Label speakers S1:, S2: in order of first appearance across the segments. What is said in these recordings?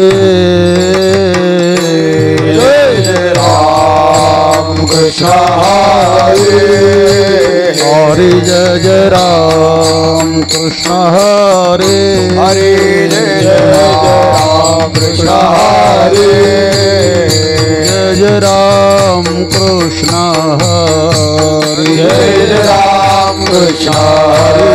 S1: हरे
S2: जय राम कृष्ण हरे
S1: हरे जय राम कृष्ण हरे
S2: हरे जय राम कृष्ण हरे
S1: जय राम कृष्ण हरे
S2: जय राम कृष्ण हरे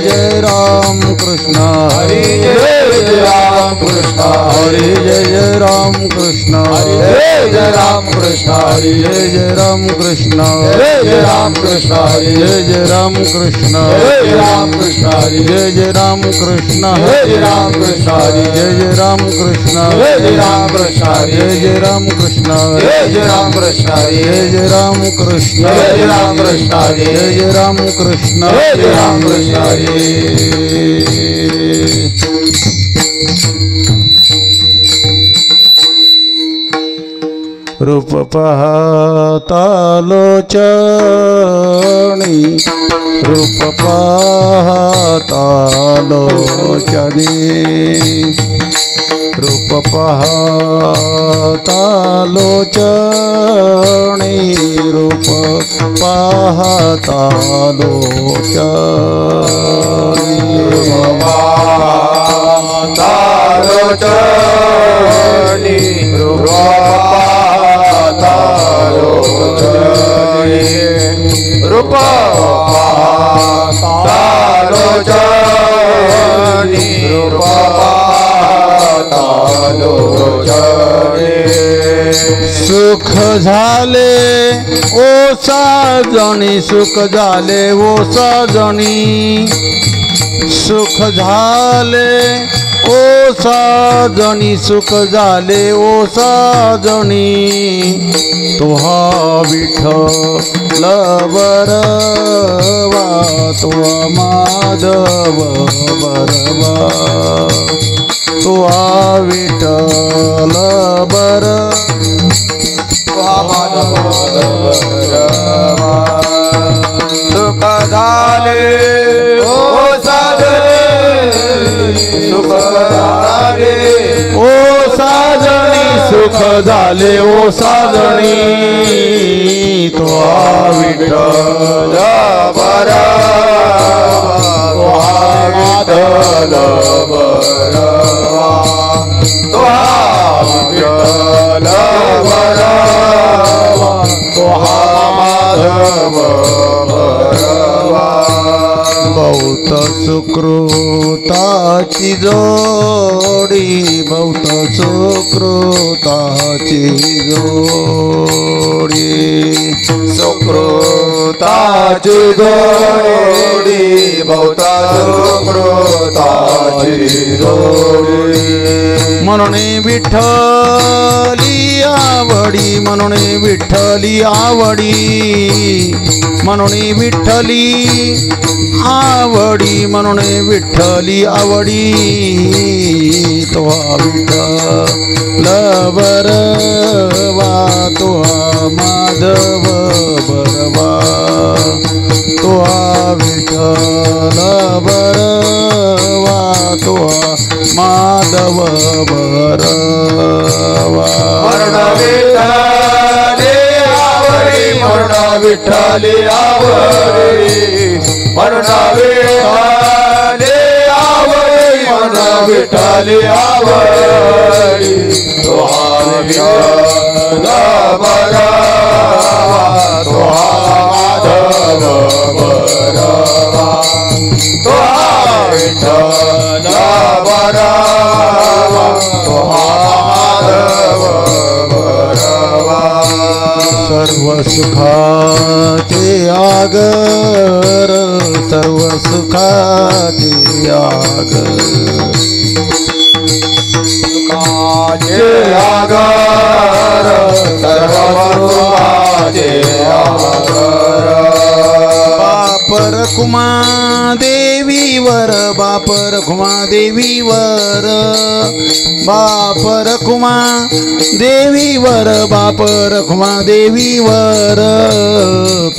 S1: जय राम कृष्ण
S2: हरे जय राम कृष्ण
S1: हरे जय राम कृष्ण
S2: जय राम कृष्ण हरे
S1: जय राम कृष्ण
S2: जय राम कृष्ण हरे
S1: जय राम कृष्ण
S2: जय राम कृष्ण हरे
S1: जय राम कृष्ण
S2: जय राम कृष्ण हरे
S1: जय राम कृष्ण
S2: जय राम कृष्ण हरे
S1: जय राम कृष्ण
S2: जय राम कृष्ण हरे
S1: जय राम कृष्ण
S2: जय राम कृष्ण हरे
S1: जय राम कृष्ण
S2: जय राम कृष्ण हरे
S1: रूप पाहता लोचनी रूप पाहता लोचनी रूप पाहता लोचनी रूप पाहता लोचनी
S2: तालोचनी रूप तालोचनी रूप तालोचनी
S1: सुख झाले ओ साजणी सुख झाले ओ साजणी सुख झाले ओ साजणी सुख झाले ओ साजणी तुहा विठ्ठल बरवा तुहा माधव बरवा तुहा विठ्ठल बर
S2: सुख झाले ओ साजने सुख झाले
S1: ओ साजणी सुख झाले ओ साजणी तो विठ्ठल
S2: माधव बरवा तो विठ्ठल बरवा तो माधव बरवा
S1: बहुत सुकृताची जोडी बहुत सुकृताची जोडी
S2: सुकृताची जोडी बहुता सुकृताची जोडी
S1: म्हणून विठ्ठली आवडी म्हणून विठ्ठली आवडी म्हणून विठ्ठली आवडी म्हणून विठ्ठली आवडी तो विठ्ठल बरवा तो माधव बरवा तो विठ्ठल बरवा तो माधव बरवा
S2: मरण विठ्ठली आवडी मरण विठ्ठली आवडी मरण विठ्ठली आवडी मरण विठ्ठली आवडी तो विठ्ठल बरवा तो माधव बरवा तो विठ्ठल बरवा तो माधव बरवा
S1: सर्व सुखाचे आगर सर्व सुखाचे आगर
S2: सुखाचे आगर सर्व सुखाचे आगर
S1: बापर कुमा देवीवर बा बाप रखुमा देवीवर बाप रखुमा देवीवर बाप रखुमा देवीवर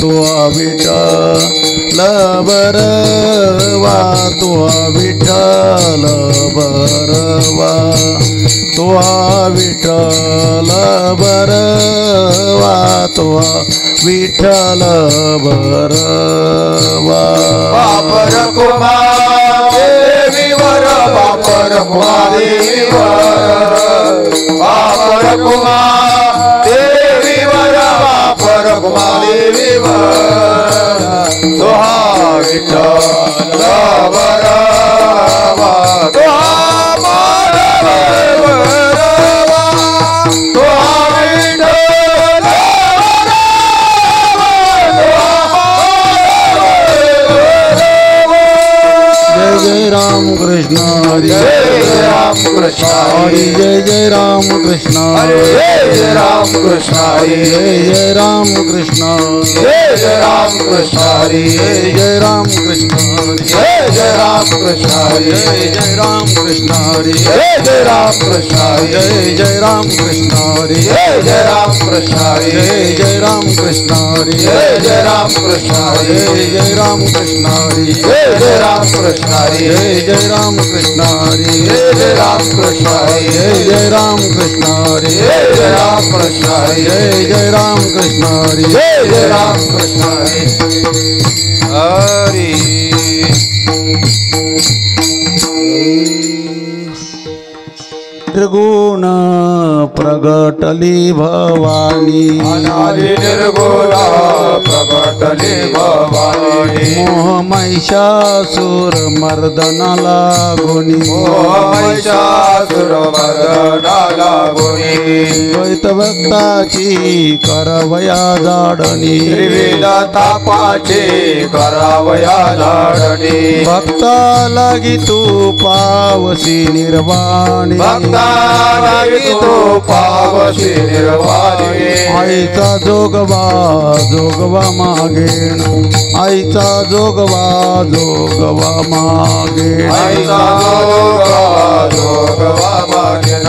S1: तो विठ्ठल बरवा तो विठ्ठल बरवा तो विठ्ठल बरवा तो विठ्ठल बरवा
S2: बाप रखुमा देवीवर बाप रखुमा देवीवर बाप रखुमा देवीवर बाप रखुमा देवीवर तोहा विठ्ठल बरवा तोहा माधव बरवा तोहा विठ्ठल
S1: जय राम कृष्ण हरी
S2: जय राम कृष्ण
S1: हरी जय राम कृष्ण
S2: जय राम कृष्ण हरि
S1: जय राम कृष्ण
S2: जय राम कृष्ण हरि
S1: जय राम कृष्ण हरी
S2: जय राम कृष्ण हरि
S1: जय राम कृष्ण हरी
S2: जय राम कृष्ण हरि
S1: जय राम कृष्ण हरी
S2: जय राम कृष्ण हरि
S1: जय राम कृष्ण हरी
S2: जय राम कृष्ण हरि
S1: जय राम कृष्ण हरी
S2: जय राम कृष्ण हरि
S1: जय राम कृष्ण हरी
S2: जय राम कृष्ण हरि
S1: जय राम कृष्ण हरी
S2: जय राम कृष्ण हरि
S1: जय राम कृष्ण हरी
S2: जय राम कृष्ण हरि हरि
S1: निर्गुण प्रगटली भवानी
S2: अनादि निर्गुणा प्रगटली भवानी
S1: मोह महिषासुर मर्दनाला गुणी
S2: महिषासुर मर्दनाला गुणी
S1: द्वैत भक्ताची करवया जाडणी
S2: त्रिविध तापाचे करावया लाडणी
S1: भक्ता लागी तू पावसी निर्वाणी
S2: भक्ताला तो पावसी निर्वाणी
S1: आईचा जोगवा जोगवा मागेण आईचा जोगवा जोगवा मागेण
S2: आईचा जोगवा मागेन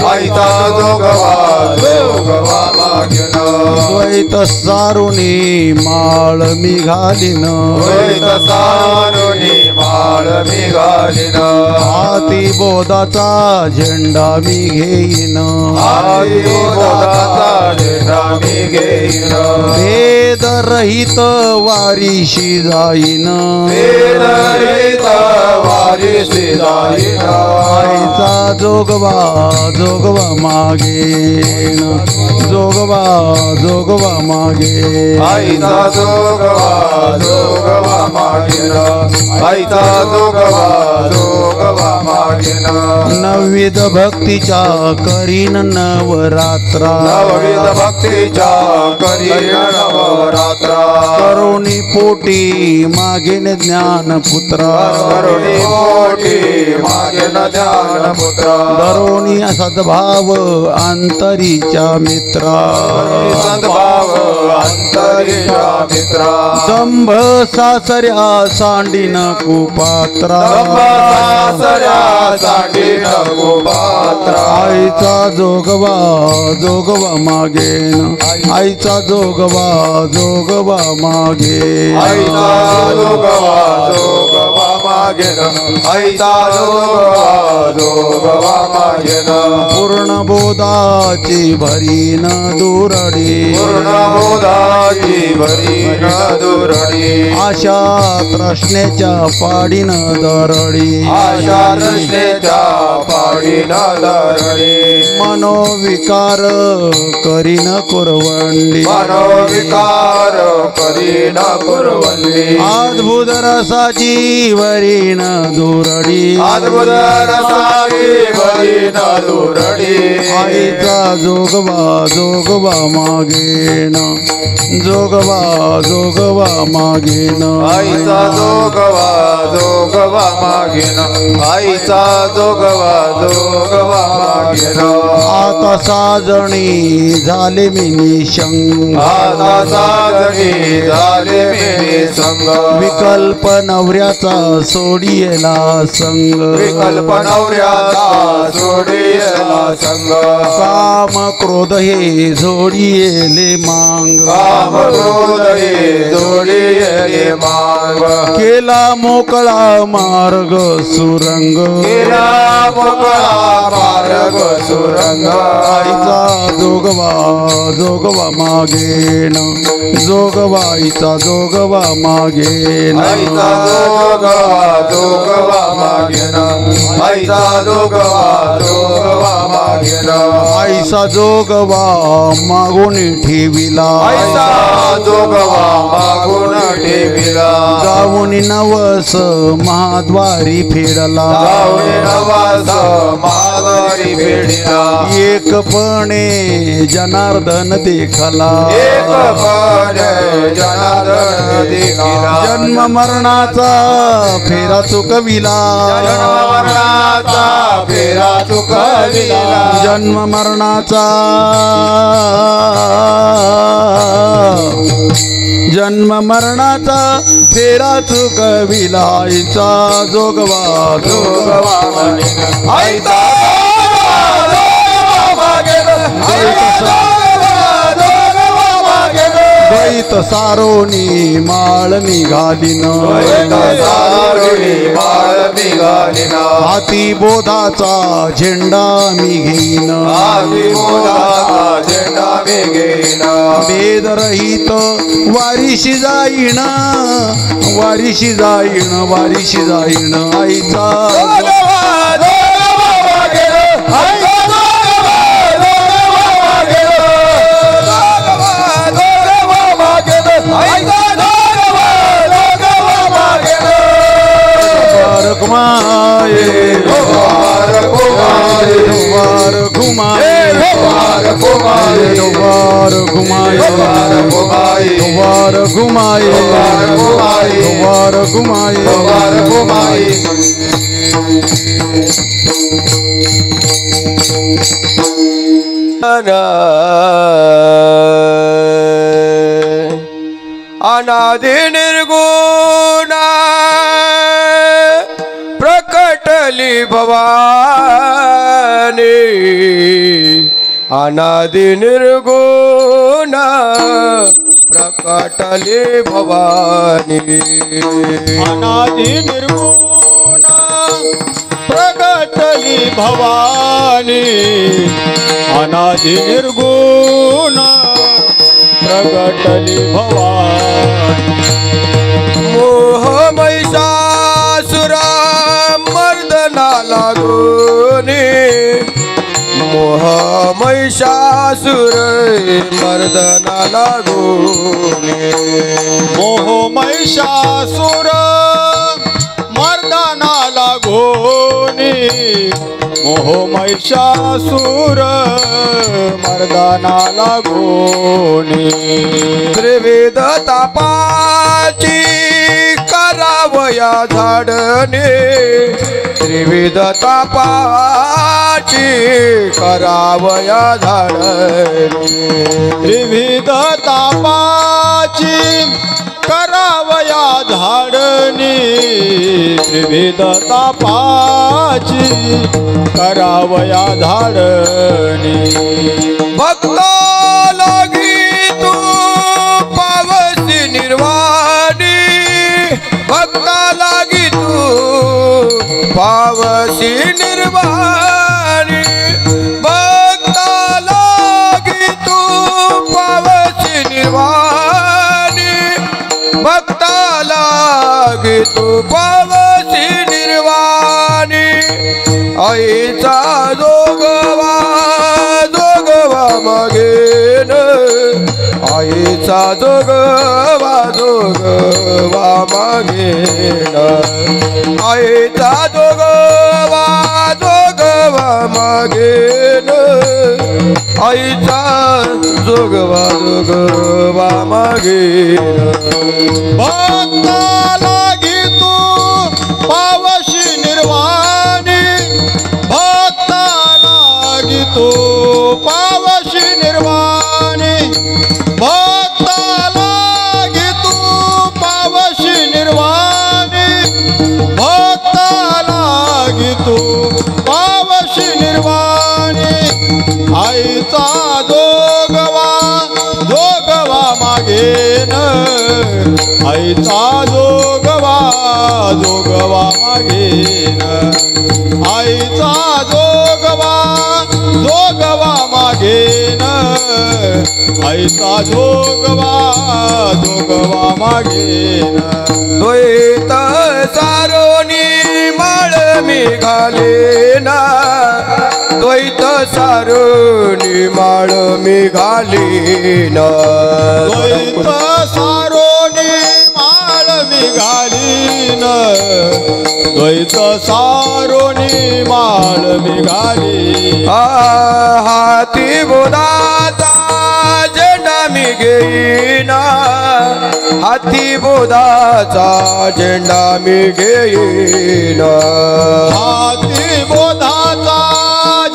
S2: आईचा जोगवा मागेन
S1: द्वैत सारुणी माळ मी घालीन
S2: द्वैत सारुणी माळ मी घालीन
S1: हाती बोधाचा झेंडा मी घेईन
S2: आई बोधाचा झेंडा मी घेईन
S1: भेद रहित वारीशी जाईन
S2: वेदरहित वारीसी जाईन
S1: आईचा जोगवा जोगवा मागेन जोगवा जोगवा मागे
S2: आईचा जोगवा मागेन आईचा जोगवा मागेन
S1: नवविध भक्तीच्या करीन नवरात्रा
S2: नवविध भक्तीच्या करीन नवरात्रा
S1: करुणी पोटी मागेन ज्ञानपुत्रा
S2: करुणी पोटी मागेन ज्ञानपुत्रा
S1: दरोणी सद्भाव अंतरीच्या मित्रा
S2: सद्भाव अंतरीच्या मित्रा
S1: दंभ सासऱ्या सांडीन कुपात्रा
S2: सासऱ्या साठी नको पात्रा
S1: आईचा जोगवा जोगवा मागेन आईचा जोगवा जोगवा मागे
S2: आईचा जोगवा मागेन आईचा जोगवा मागेन
S1: पूर्ण बोधाची भरीन दुरडी
S2: पूर्ण बोधाची भरीन दुरडी
S1: आशा तृष्णेच्या पाडीन दरडी
S2: आशा तृष्णेच्या पाडीन दरडी
S1: मनोविकार करीन कुरवंडी
S2: मनोविकार करीन कुरवंडी
S1: अद्भुत रसाची वरीन दुरडी
S2: अद्भुत रसाची भरी न दुरडी
S1: आईचा जोगवा मागेन जोगवा मागेन
S2: आईचा जोगवा मागेन आईचा जोगवा मागेन
S1: आता साजणी झाले मी निशंग
S2: आता साजणी झाले मी संग
S1: विकल्प नवऱ्याचा सोडियला संग
S2: विकल्प नवऱ्याचा सोडियला संग
S1: काम क्रोध हे जोडियेले मांग
S2: काम क्रोध हे जोडियले मांग
S1: केला मोकळा मार्ग सुरंग
S2: केला मोकळा मार्ग सुरंग
S1: आईचा जोगवा मागेन जोगवाईचा जोगवा मागेन
S2: आईचा जोगवा मागेन आईचा जोगवा मागेन
S1: आईचा जोगवा मागून ठेविला
S2: आईचा जोगवा मागून ठेविला
S1: जाऊन नवस महाद्वारी फेडला
S2: जाऊन नवास माघारी फेडिला
S1: एकपणे जनार्दन देखला
S2: एकपण जनार्दन देखिला
S1: जन्म मरणाचा फेरा चुकविला
S2: जन्ममरणाचा फेरा चुकविला
S1: जन्म मरणाचा फेरा चुकविला आईचा जोगवा
S2: जोगवा मागेन आईचा जोगवा मागेन आईचा जोगवा मागेन
S1: द्वैत सारोनी माळ निघालीन
S2: सारोळी माळ निघालीना
S1: हाती बोधाचा झेंडा मी घेईन
S2: आधी मोलाचा झेंडा मी घेईना
S1: भेदरहित वारीशी जाईन वारीशी जाईन आईचा
S2: जोगवा मागेन आईचा जोगवा मागेन जोगवा मागेन आईचा जोगवा मागेन
S1: घुमाये
S2: गोपाळ कुमारी
S1: घुमाये
S2: गोपाळ कुमारी
S1: घुमाये
S2: गोपाळ कुमारी
S1: घुमाये
S2: गोपाळ
S1: घुमाये
S2: कुमारी गोपाळ कुमारी अनादि निर्गुणा प्रकटली भवानी अनादि निर्गुणा प्रकटली भवानी
S3: अनादि निर्गुण प्रगटली भवानी अनादि निर्गुण प्रगटली भवानी
S2: मोह महिषासुरा मर्दना लागोनी मोह महिषासुर मर्दना लागोनी
S3: मोह महिषासुर मर्दना लागोनी मोह महिषासुर मर्दना लागोनी
S2: त्रिविध तापाची करावया झाडणे त्रिविध तापाची करावया झाडणे
S3: त्रिविध तापाची करावया झाडणी त्रिविध तापाची करावया झाडणी
S2: भक्ता लागी तू पावसी निर्वाणी भक्ता लागी तू पावसी निर्वाणी भक्ता लागी तू पावसी निर्वाणी भक्ता लागी तू पावसी निर्वाणी आईचा जोगवा मागेन आईचा जोगवा मागेन आईचा जोगवा आईचा जोगवा जोगवा मागेन
S3: भक्ता लागी तू पावशी निर्वाणी भक्ता लागी तू पावशी निर्वाणी भक्ता लागी तू पावशी निर्वाणी भक्ता लागी तू पावशी निर्वाणी आईचा जोगवा जोगवा मागेन आईचा जोगवा जोगवा मागेन आईचा जोगवा जोगवा मागेन आईचा जोगवा जोगवा मागेन
S2: द्वैत सारोनी माळ मी घालेना द्वैत सारोनी माळ मी घालेना
S3: द्वैत सारोनी माळ मी घालीन द्वैत सारोनी माळ मी घालीन
S2: हाती बोधाचा झेंडा मी घेईना हाती बोधाचा झेंडा मी घेईना
S3: हाती बोधाचा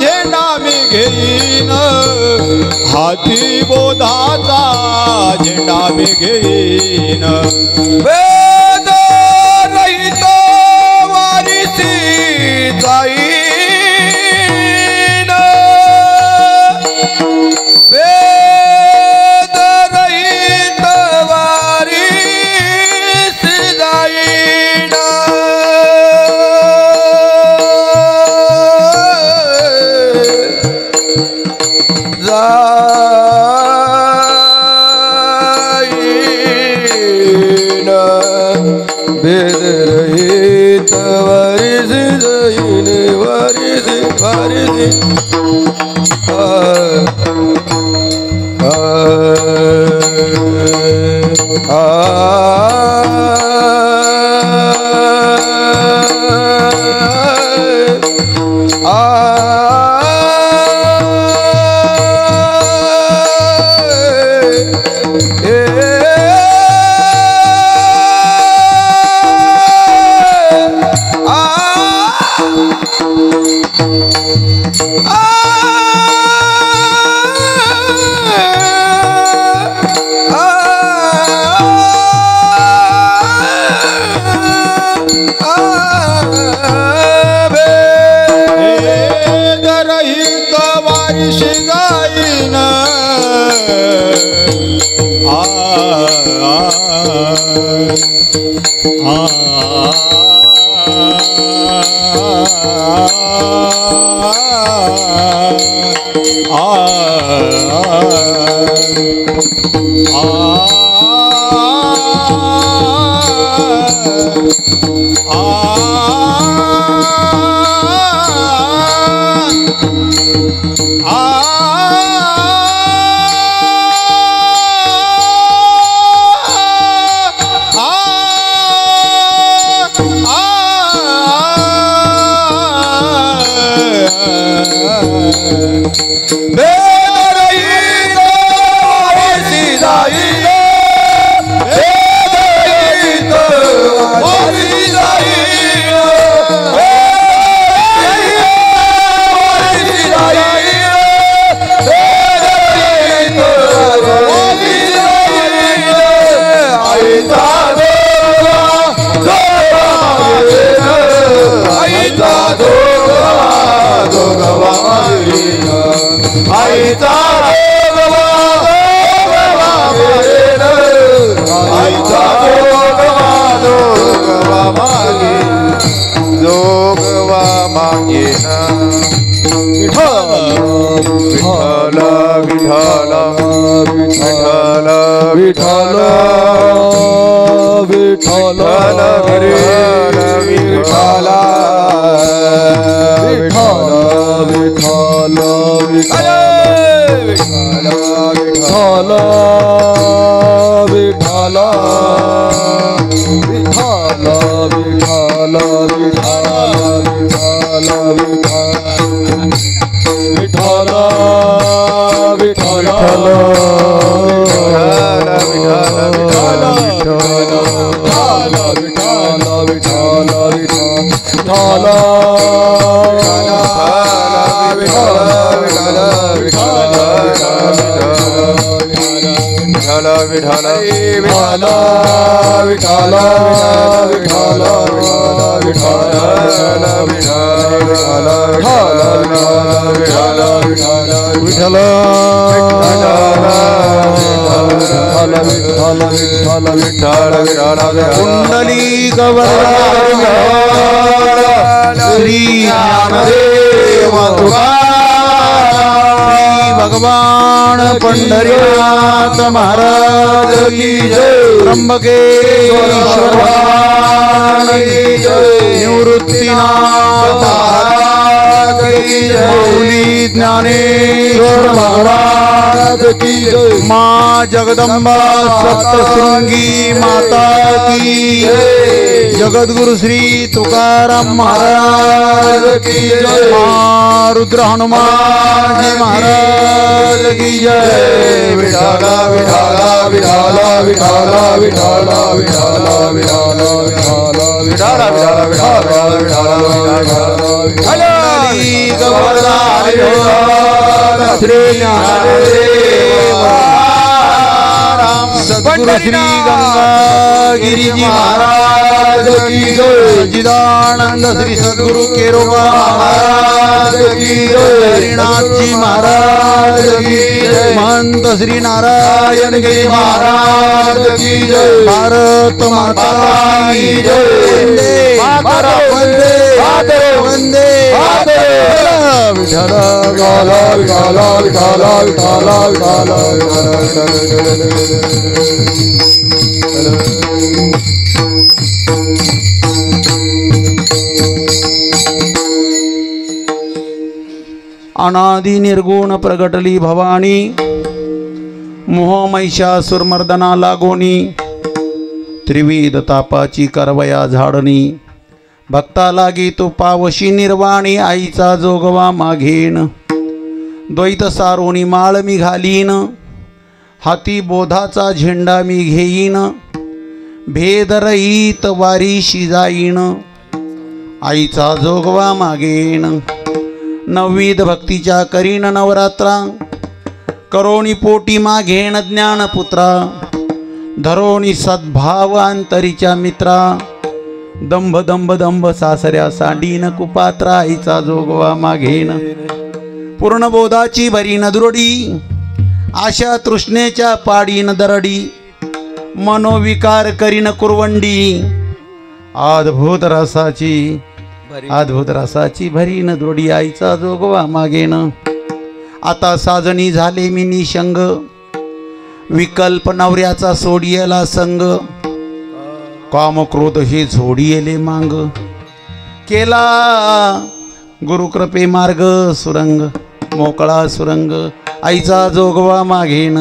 S3: झेंडा मी घेईन हाती बोधाचा झेंडा मी घेईन
S2: वेद रहित वारिसी जाईन वेद रहित वारिसी जाईन भेद रहित वारिस जाईन वारिस वारिस
S1: कुंडली गवरा श्री ज्ञानदेव श्री भगवान पंढरीनाथ महाराज की जय त्र्यंबकेश्वर भगवान की जय निवृत्तीनाथ महाराज की जय मौली ज्ञानेश्वर महाराज की जय माँ जगदम्बा सप्तशृंगी माता की जय जगद्गुरु श्री तुकाराम महाराज की जय माँ रुद्र हनुमान जी महाराज की जय विठाला विठाला विठाला विठाला विठाला विठाला विठाला विठाला विठाला विठाला विठाला श्री ज्ञानदेव सद्गुरु श्री गंगा गिरिजी महाराज की जय सच्चिदानंद श्री सद्गुरु केरोबा महाराज की जय हरिनाथ जी महाराज की जय महंत श्री नारायण गिरी महाराज की जय भारत माता की जय वंदे वंदे विठाला विठाला विठाला विठाला विठाला विठाला अनादि निर्गुण प्रगटली भवानी मोहमहिषासुरमर्दना लागोनी त्रिविध तापाची करवया झाडणी भक्ता लागी तो पावशी निर्वाणी आईचा जोगवा मागेन द्वैत सारोनी माळ मी घालीन हाती बोधाचा झेंडा मी घेईन भेद रहित वारीशी जाईन आईचा जोगवा मागेन नवविध भक्तीच्या करीन नवरात्रा करोनी पोटी मागेन ज्ञानपुत्रा धरोनी सद्भाव अंतरीच्या मित्रा दंभ दंभ दंभ सासऱ्या सांडीन कुपात्रा आईचा जोगवा मागेन पूर्णबोधाची भरीन दुरडी आशा तृष्णेच्या पाडीन दरडी मनोविकार करीन कुरवंडी अद्भुत रसाची भरीन द्रोडी आईचा जोगवा मागेन आता साजणी झाले मी निशंग विकल्प नवऱ्याचा सोडियला संग काम क्रोध हे झोडियले मांग केला गुरुकृपे मार्ग सुरंग मोकळा सुरंग आईचा जोगवा मागेन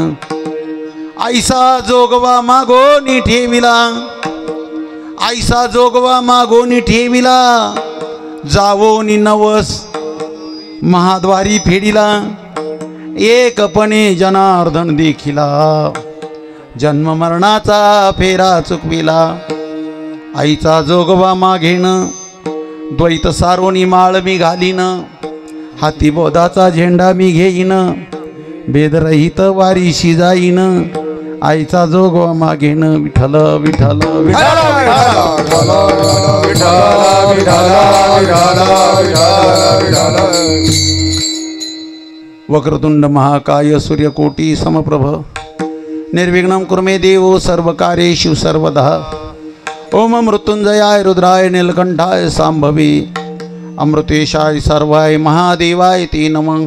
S1: आईचा जोगवा मागोनी ठेविला आईचा जोगवा मागोनी ठेविला जावोनी नवस महाद्वारी फेडिला एकपणे जनार्दन देखिला जन्म मरणाचा फेरा चुकविला आईचा जोगवा मागेन द्वैत सारोनी माळ मी घालीन हाती बोधाचा झेंडा मी घेईन भेदरहित वारीशी जाईन आईचा जोगवा मागेन विठ्ठल विठ्ठल वक्रतुंड महाकाय सूर्यकोटी समप्रभ निर्विघ्नं कुर्मे देवो सर्वकार्येषु सर्वदा ओम मृत्युंजयाय रुद्राय नीलकंठाय सांभवी अमृतेशाय सर्वाय महादेवाय ते नमः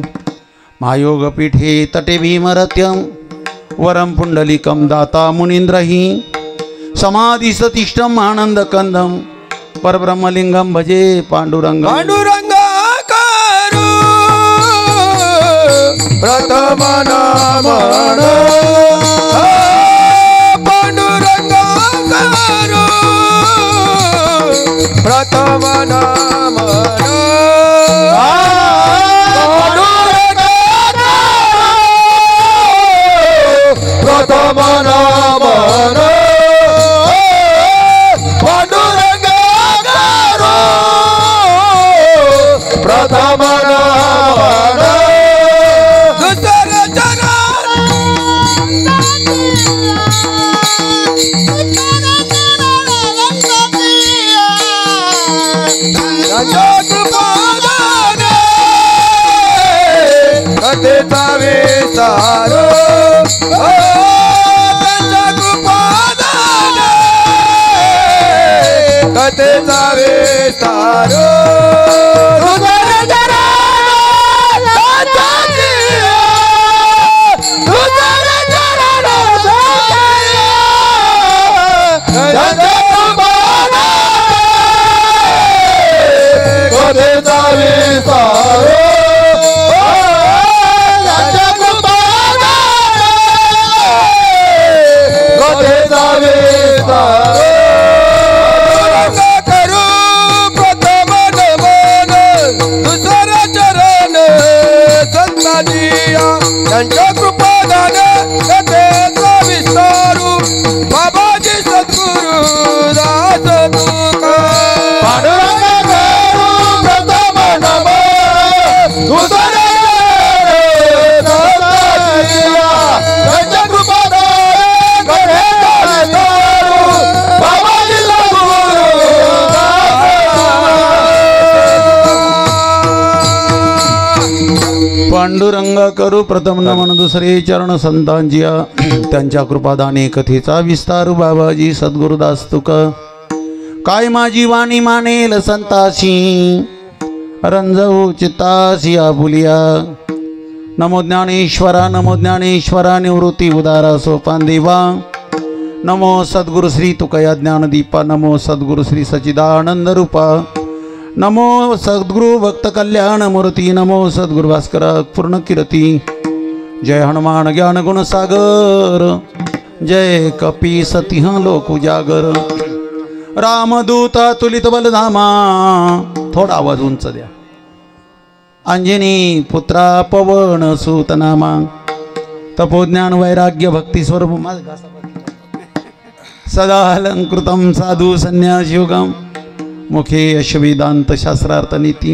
S1: महायोगपीठे तटे भीमरत्यं वरं पुंडलिकं दाता मुनीन्द्रहि समाधिसतिष्ठम् आनन्दकन्दं परब्रह्मलिंगं भजे पांडुरंगं
S2: पांडुरंगाकारो प्रथम नामन पांडुरंगाकारो प्रथम नामन प्रथम नामन पांडुरंगाकारो प्रथम नामन कथेचा विस्तार त्यांच्या कृपादान कथेचा विस्तार त्यांच्या कृपादान कथेचा विस्तारू बाबाजी सद्गुरु दास तुका पांडुरंग करू प्रथम नमन दुसरे त्यांच्या कृपादान कथेचा विस्तारू बाबाजी सद्गुरु
S4: पांडुरंग करू प्रथम नमन दुसरे चरण संतांजिया त्यांच्या कृपादाने कथेचा विस्तार बाबाजी सद्गुरुदास तुक काय माझी वाणी मानेल संताशी रंजवू चित्तासी आपुलिया नमो ज्ञानेश्वरा निवृत्ती उदारा सोपान देवा नमो सद्गुरु श्री तुकया ज्ञानदीपा नमो सद्गुरु श्री सच्चिदानंद रूपा नमो सद्गुरु भक्त कल्याण मूर्ती नमो सद्गुरु भास्कर पूर्ण कीर्ती जय हनुमान ज्ञान गुण सागर जय कपी सतिह लोक उजागर रामदूता तुलित बलधामा थोडा आवाज उंच द्या अंजनी पुत्रा पवन सुतनामा तपोज्ञान वैराग्य भक्ती स्वरूप सदा अलंकृतम साधु संन्यास योगम मुखे यशवेदांत शास्त्रार्थ नीती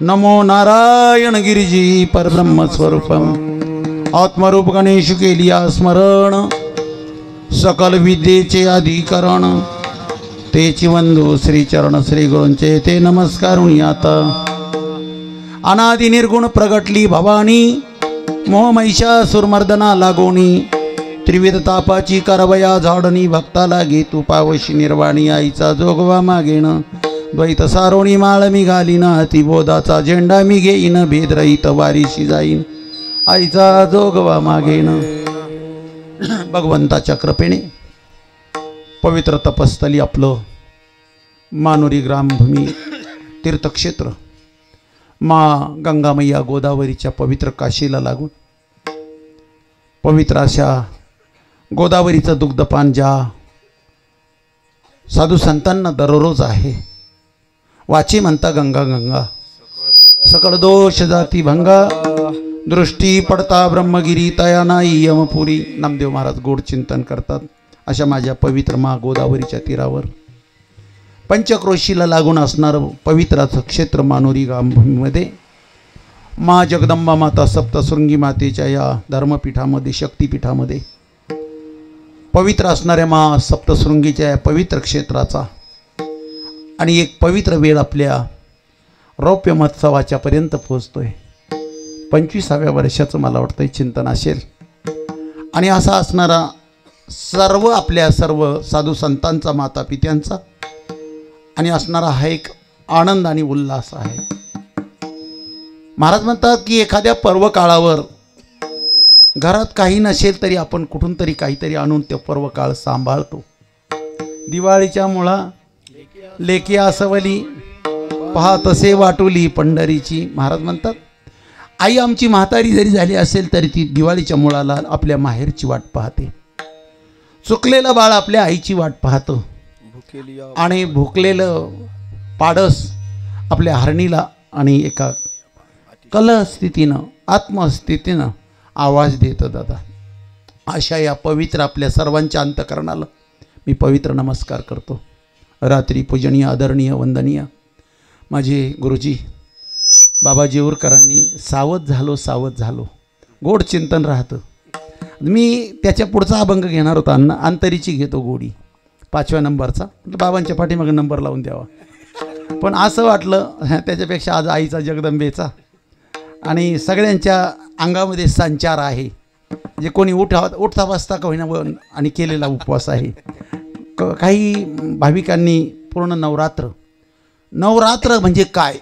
S4: नमो नारायण गिरिजी परब्रह्म स्वरूपम आत्मरूप गणेश केलिया स्मरण सकल विद्येचे अधिकरण तेची वंदू श्रीचरण श्री गुरूंचे ते नमस्कारुणी आता अनादि निर्गुण प्रगटली भवानी मोहमैषा सुरमर्दना लागोनी त्रिविध तापाची करवया झाडणी भक्ताला घे तू पावशी निर्वाणी आईचा जोगवा मागेण द्वैत सारोणी माळ मी घालीन अतिबोधाचा झेंडा मी घेईन भेदरहित वारीशी जाईन आईचा जोगवा मागेण भगवंताच्या कृपेने पवित्र तपस्थली आपलं मानुरी ग्रामभूमी तीर्थक्षेत्र मा गंगामय्या गोदावरीच्या पवित्र काशीला लागून पवित्र अशा गोदावरीचं दुग्धपान ज्या साधू संतांना दररोज आहे वाची म्हणता गंगा गंगा सकळ दोष जाती भंगा दृष्टी पडता ब्रह्मगिरी तया नाही यमपुरी नामदेव महाराज गोड चिंतन करतात अशा माझ्या पवित्र मा गोदावरीच्या तीरावर पंचक्रोशीला लागून असणारं पवित्राचं क्षेत्र मानुरी ग्रामभूमीमध्ये मा जगदंबा माता सप्तशृंगी मातेच्या या धर्मपीठामध्ये शक्तिपीठामध्ये पवित्र असणाऱ्या मा सप्तशृंगीच्या या पवित्र क्षेत्राचा आणि एक पवित्र वेळ आपल्या रौप्य महोत्सवाच्या पर्यंत पोहोचतोय 25व्या वर्षाचं मला वाटतं चिंतन असेल आणि असा असणारा सर्व आपल्या सर्व साधू संतांचा माता पित्यांचा आणि असणारा हा एक आनंद आणि उल्हास आहे। महाराज म्हणतात की एखाद्या पर्व काळावर घरात काही नसेल तरी आपण कुठून तरी काहीतरी आणून ते पर्व काळ सांभाळतो। दिवाळीच्या मुळा लेकी आसवली पहा तसे वाटुली पंढरीची। महाराज म्हणतात आई आमची म्हातारी जरी झाली असेल तरी ती दिवाळीच्या मुळाला आपल्या माहेरची वाट पाहते। चुकलेलं बाळ आपल्या आईची वाट पाहतं आणि भुकलेलं पाडस आपल्या हरणीला आणि एका कलस्थितीनं आत्मस्थितीनं आवाज देतं दादा। अशा या पवित्र आपल्या सर्वांच्या अंतकरणाला मी पवित्र नमस्कार करतो। रात्री पूजनीय आदरणीय वंदनीय माझे गुरुजी बाबा जेऊरकरांनी सावध झालो गोड चिंतन राहतं। मी त्याच्या पुढचा अभंग घेणार होता अंतरीची घेतो गोडी 5व्या नंबरचा बाबांच्या पाठीमागे नंबर लावून द्यावा पण असं वाटलं त्याच्यापेक्षा आज आईचा जगदंबेचा आणि सगळ्यांच्या अंगामध्ये संचार आहे, जे कोणी उठता बसता का होईना आणि केलेला उपवास आहे. काही भाविकांनी पूर्ण नवरात्र म्हणजे काय,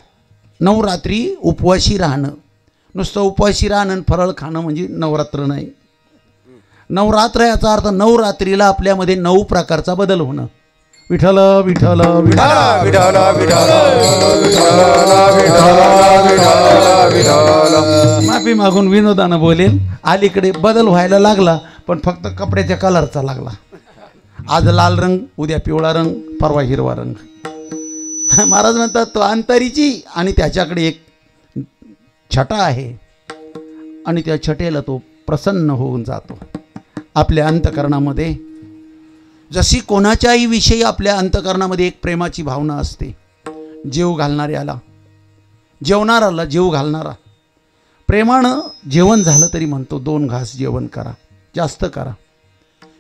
S4: नवरात्री उपवासी राहणं, नुसतं उपवासी राहणं आणि फराळ खाणं म्हणजे नवरात्र नाही. नवरात्र याचा अर्थ नवरात्रीला आपल्यामध्ये 9 प्रकारचा बदल होणं. विठ्ठल विठ्ठल विठ्ठल
S2: विठ्ठल विठ्ठल.
S4: माफी मागून विनोदानं बोलेल. अलीकडे बदल व्हायला लागला, पण फक्त कपड्याच्या कलरचा लागला. आज लाल रंग, उद्या पिवळा रंग, परवा हिरवा रंग. महाराज म्हणतात तो अंतरीची आणि त्याच्याकडे एक छटा आहे आणि त्या छटेला तो प्रसन्न होऊन जातो. आपल्या अंतकरणामध्ये जशी कोणाच्याही विषयी आपल्या अंतकरणामध्ये एक प्रेमाची भावना असते. जेव घालणाऱ्याला, जेवणाराला जेव घालणारा प्रेमानं जेवण झालं तरी म्हणतो 2 घास जेवण करा, जास्त करा.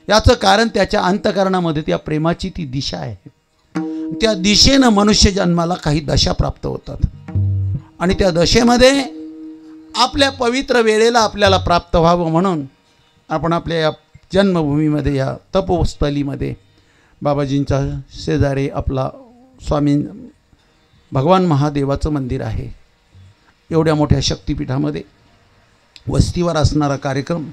S4: याचं कारण त्याच्या अंतकरणामध्ये त्या प्रेमाची ती दिशा आहे. त्या दिशेनं मनुष्य जन्माला काही दशा प्राप्त होतात आणि त्या दशेमध्ये आपल्या पवित्र वेळेला आपल्याला प्राप्त व्हावं म्हणून आपण आपल्या या जन्मभूमीमध्ये, या तपोस्थलीमध्ये बाबाजींच्या शेजारी आपला स्वामी भगवान महादेवाचं मंदिर आहे. एवढ्या मोठ्या शक्तिपीठामध्ये वस्तीवर असणारा कार्यक्रम,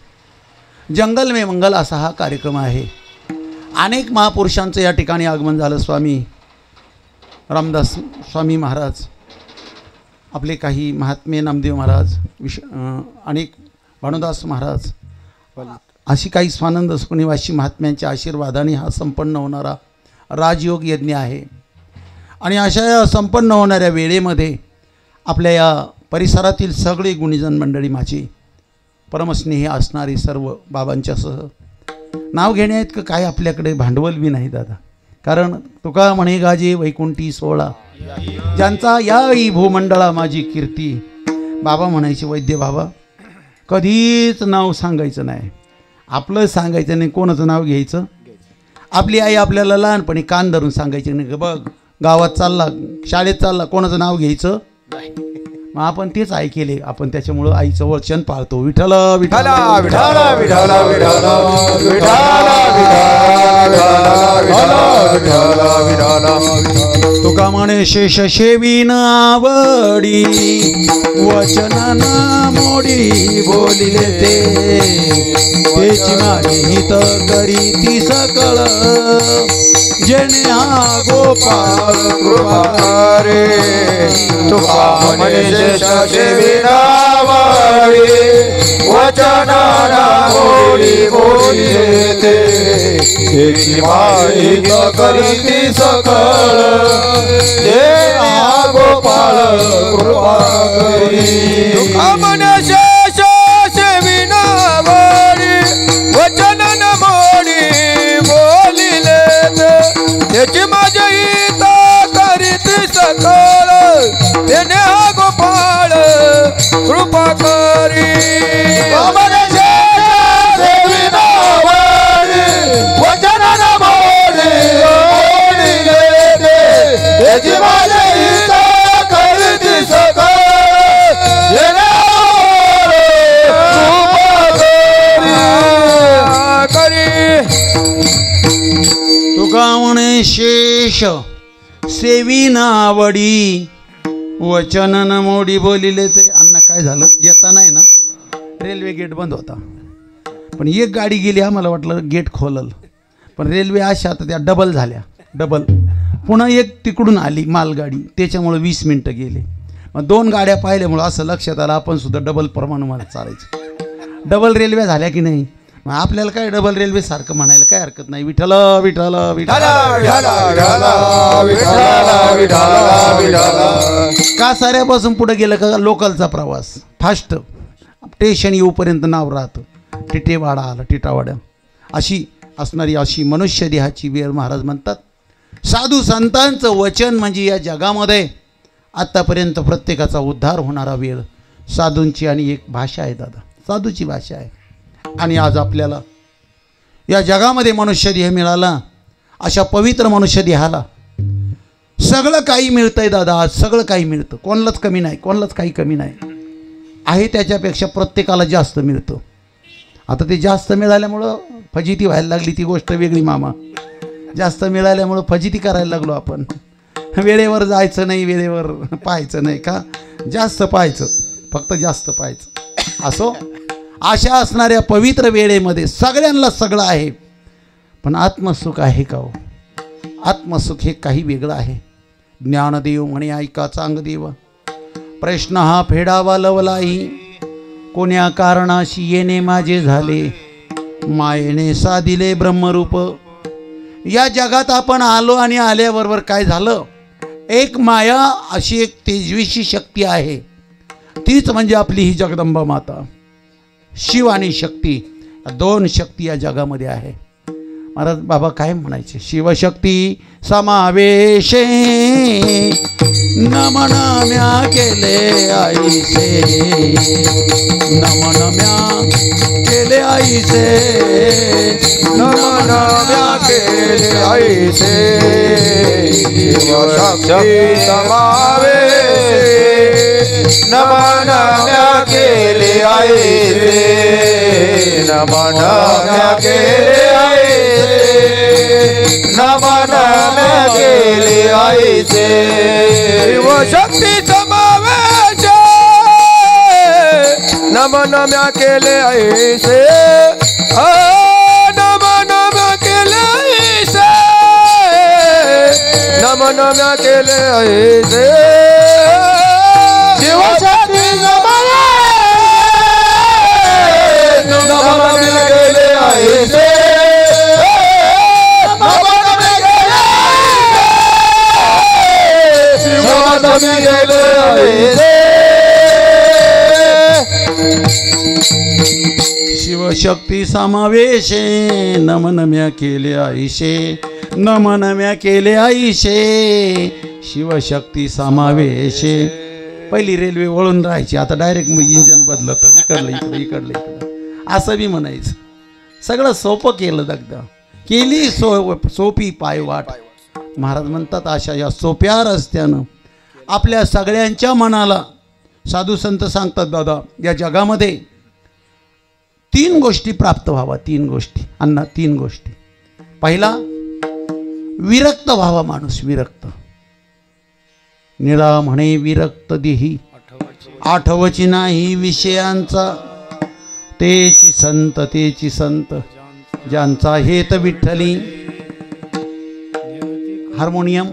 S4: जंगल में मंगल असा हा कार्यक्रम आहे. अनेक महापुरुषांचं या ठिकाणी आगमन झालं. स्वामी रामदास स्वामी महाराज, आपले काही महात्मे नामदेव महाराज, अनेक भानुदास महाराज, अशी काही स्वानंद सुखनिवासी महात्म्यांच्या आशीर्वादाने हा संपन्न होणारा राजयोग यज्ञ आहे. आणि अशा या संपन्न होणाऱ्या वेळेमध्ये आपल्या या परिसरातील सगळे गुणीजन मंडळी, माझी परमस्नेही असणारी सर्व बाबांच्यासह, नाव घेण्याइतकं काय आपल्याकडे भांडवल बी नाही दादा. कारण तुका म्हणे गाजे वैकुंठी सोहळा, ज्यांचा याही भूमंडळा माझी कीर्ती. बाबा म्हणायचे, वैद्य बाबा कधीच नाव सांगायचं नाही, आपलं सांगायचं नाही, कोणाचं नाव घ्यायचं. आपली आई आपल्याला लहानपणी कान धरून सांगायची नाही, बघ गावात चालला, शाळेत चालला, कोणाचं नाव घ्यायचं. मग आपण तेच ऐकेले, आपण त्याच्यामुळं आईचं वचन पाळतो. विठ्ठल विठ्ठल
S2: विठ्ठल विठ्ठल विठ्ठल.
S4: तुका म्हणे शेष शेवीन आवडी, वचन मोडी बोलिले तेची माझी हित करी ती सकळ. जेणे हा गोपाळ
S2: कृपा रे, तुका म्हणे शेष विनावडी, वचन मोडी बोलिले तेची माझी हित करी ती सकळ. जे हा गोपाळ कृपा करी. तुका म्हणे शेष विनावडी, वचन मोडी बोलिले त्याची माझी हित करीत सकळ. त्याने हा गोपाळ कृपा करी. वचन मोडी त्याची माझी हित करीत सकळ.
S4: तुका म्हणे शेष सेवी नावडी, वचन न मोडी बोलिले ते. अण्णा काय झालं, येता नाही ना, रेल्वे गेट बंद होता, पण एक गाडी गेली, आम्हाला वाटलं गेट खोलल, पण रेल्वे अशा आता त्या डबल झाल्या, डबल. पुन्हा एक तिकडून आली मालगाडी, त्याच्यामुळं 20 मिनटं गेले. मग 2 गाड्या पाहिल्यामुळं असं लक्षात आलं आपण सुद्धा डबल प्रमाणामध्ये चालायचं. डबल रेल्वे झाल्या की नाही, मग आपल्याला काय डबल रेल्वे सारखं म्हणायला काय हरकत नाही. विठ्ठल विठ्ठल विठ्ठल का साऱ्यापासून पुढे गेलं का लोकलचा प्रवास फास्ट, स्टेशन येऊपर्यंत नाव राहतं. टिटेवाडा आला, टिटावाडा, अशी असणारी अशी मनुष्य देहाची वेळ महाराज म्हणतात. साधू संतांचं वचन म्हणजे या जगामध्ये आत्तापर्यंत प्रत्येकाचा उद्धार होणारा वेळ. साधूंची आणि एक भाषा आहे दादा, साधूची भाषा आहे. आणि आज आपल्याला या जगामध्ये मनुष्य देह मिळाला, अशा पवित्र मनुष्य देहाला सगळं काही मिळतंय दादा. आज सगळं काही मिळतं, कोणालाच कमी नाही, कोणालाच काही कमी नाही. आहे त्याच्यापेक्षा प्रत्येकाला जास्त मिळतं. आता ते जास्त मिळाल्यामुळं फजिती व्हायला लागली, ती गोष्ट वेगळी मामा. जास्त मिळाल्यामुळं फजिती करायला लागलो आपण. वेळेवर जायचं नाही, वेळेवर पाहायचं नाही का, जास्त पाहायचं, फक्त जास्त पाहायचं. असो, अशा असणाऱ्या पवित्र वेळेमध्ये सगळ्यांना सगळं आहे, पण आत्मसुख आहे का हो? आत्मसुख हे काही वेगळं आहे. ज्ञानदेव म्हणे ऐका चांगदेव, प्रश्न हा फेडावा लवलाई, कोण्या कारणाशी येणे माझे झाले, मायेने साधिले ब्रह्मरूप. या जगात आपण आलो आणि आल्याबरोबर काय झालं, एक माया अशी एक तेजस्वी शक्ती आहे, तीच म्हणजे आपली ही जगदंबा माता. शिव आणि शक्ती, दोन शक्ती या जगामध्ये आहे. महाराज बाबा काय म्हणायचे, शिवशक्ती समावेशे नमन म्या केले आईसे, नमन म्या केले आईसे,
S2: नमन म्या केले आईसे. शिवशक्ती समावेशे नमन म्या केले आईसे, नमन म्या केले आईसे, नमन म्या केले आईसे. शिवशक्ती समावेश नमन म्या केले आईसे, नमन म्या केले आईसे, नमन म्या केले आईसे. शिवशक्ती समावेश नमन म्या केले आईसे,
S4: शिवशक्ती समावेशे नमन म्या केले आईशे, नमन म्या केले आईशे. शिवशक्ती समावेशे. पहिली रेल्वे वळून राहायची, आता डायरेक्ट मग इंजन बदलत, इकडलं इकडं इकडलं इकडं असं बी म्हणायचं. सगळं सोपं केलं, दगदा केली सोपी पायवाट. महाराज म्हणतात अशा या सोप्या रस्त्यानं आपल्या सगळ्यांच्या मनाला, साधू संत सांगतात दादा, या जगामध्ये 3 गोष्टी प्राप्त व्हावा. 3 गोष्टी अण्णा, 3 गोष्टी. पहिला, विरक्त व्हावा माणूस, विरक्त. निळा म्हणे विरक्त देही, आठवची नाही विषयांचा, तेची संत ज्यांचा हेत विठ्ठली. हार्मोनियम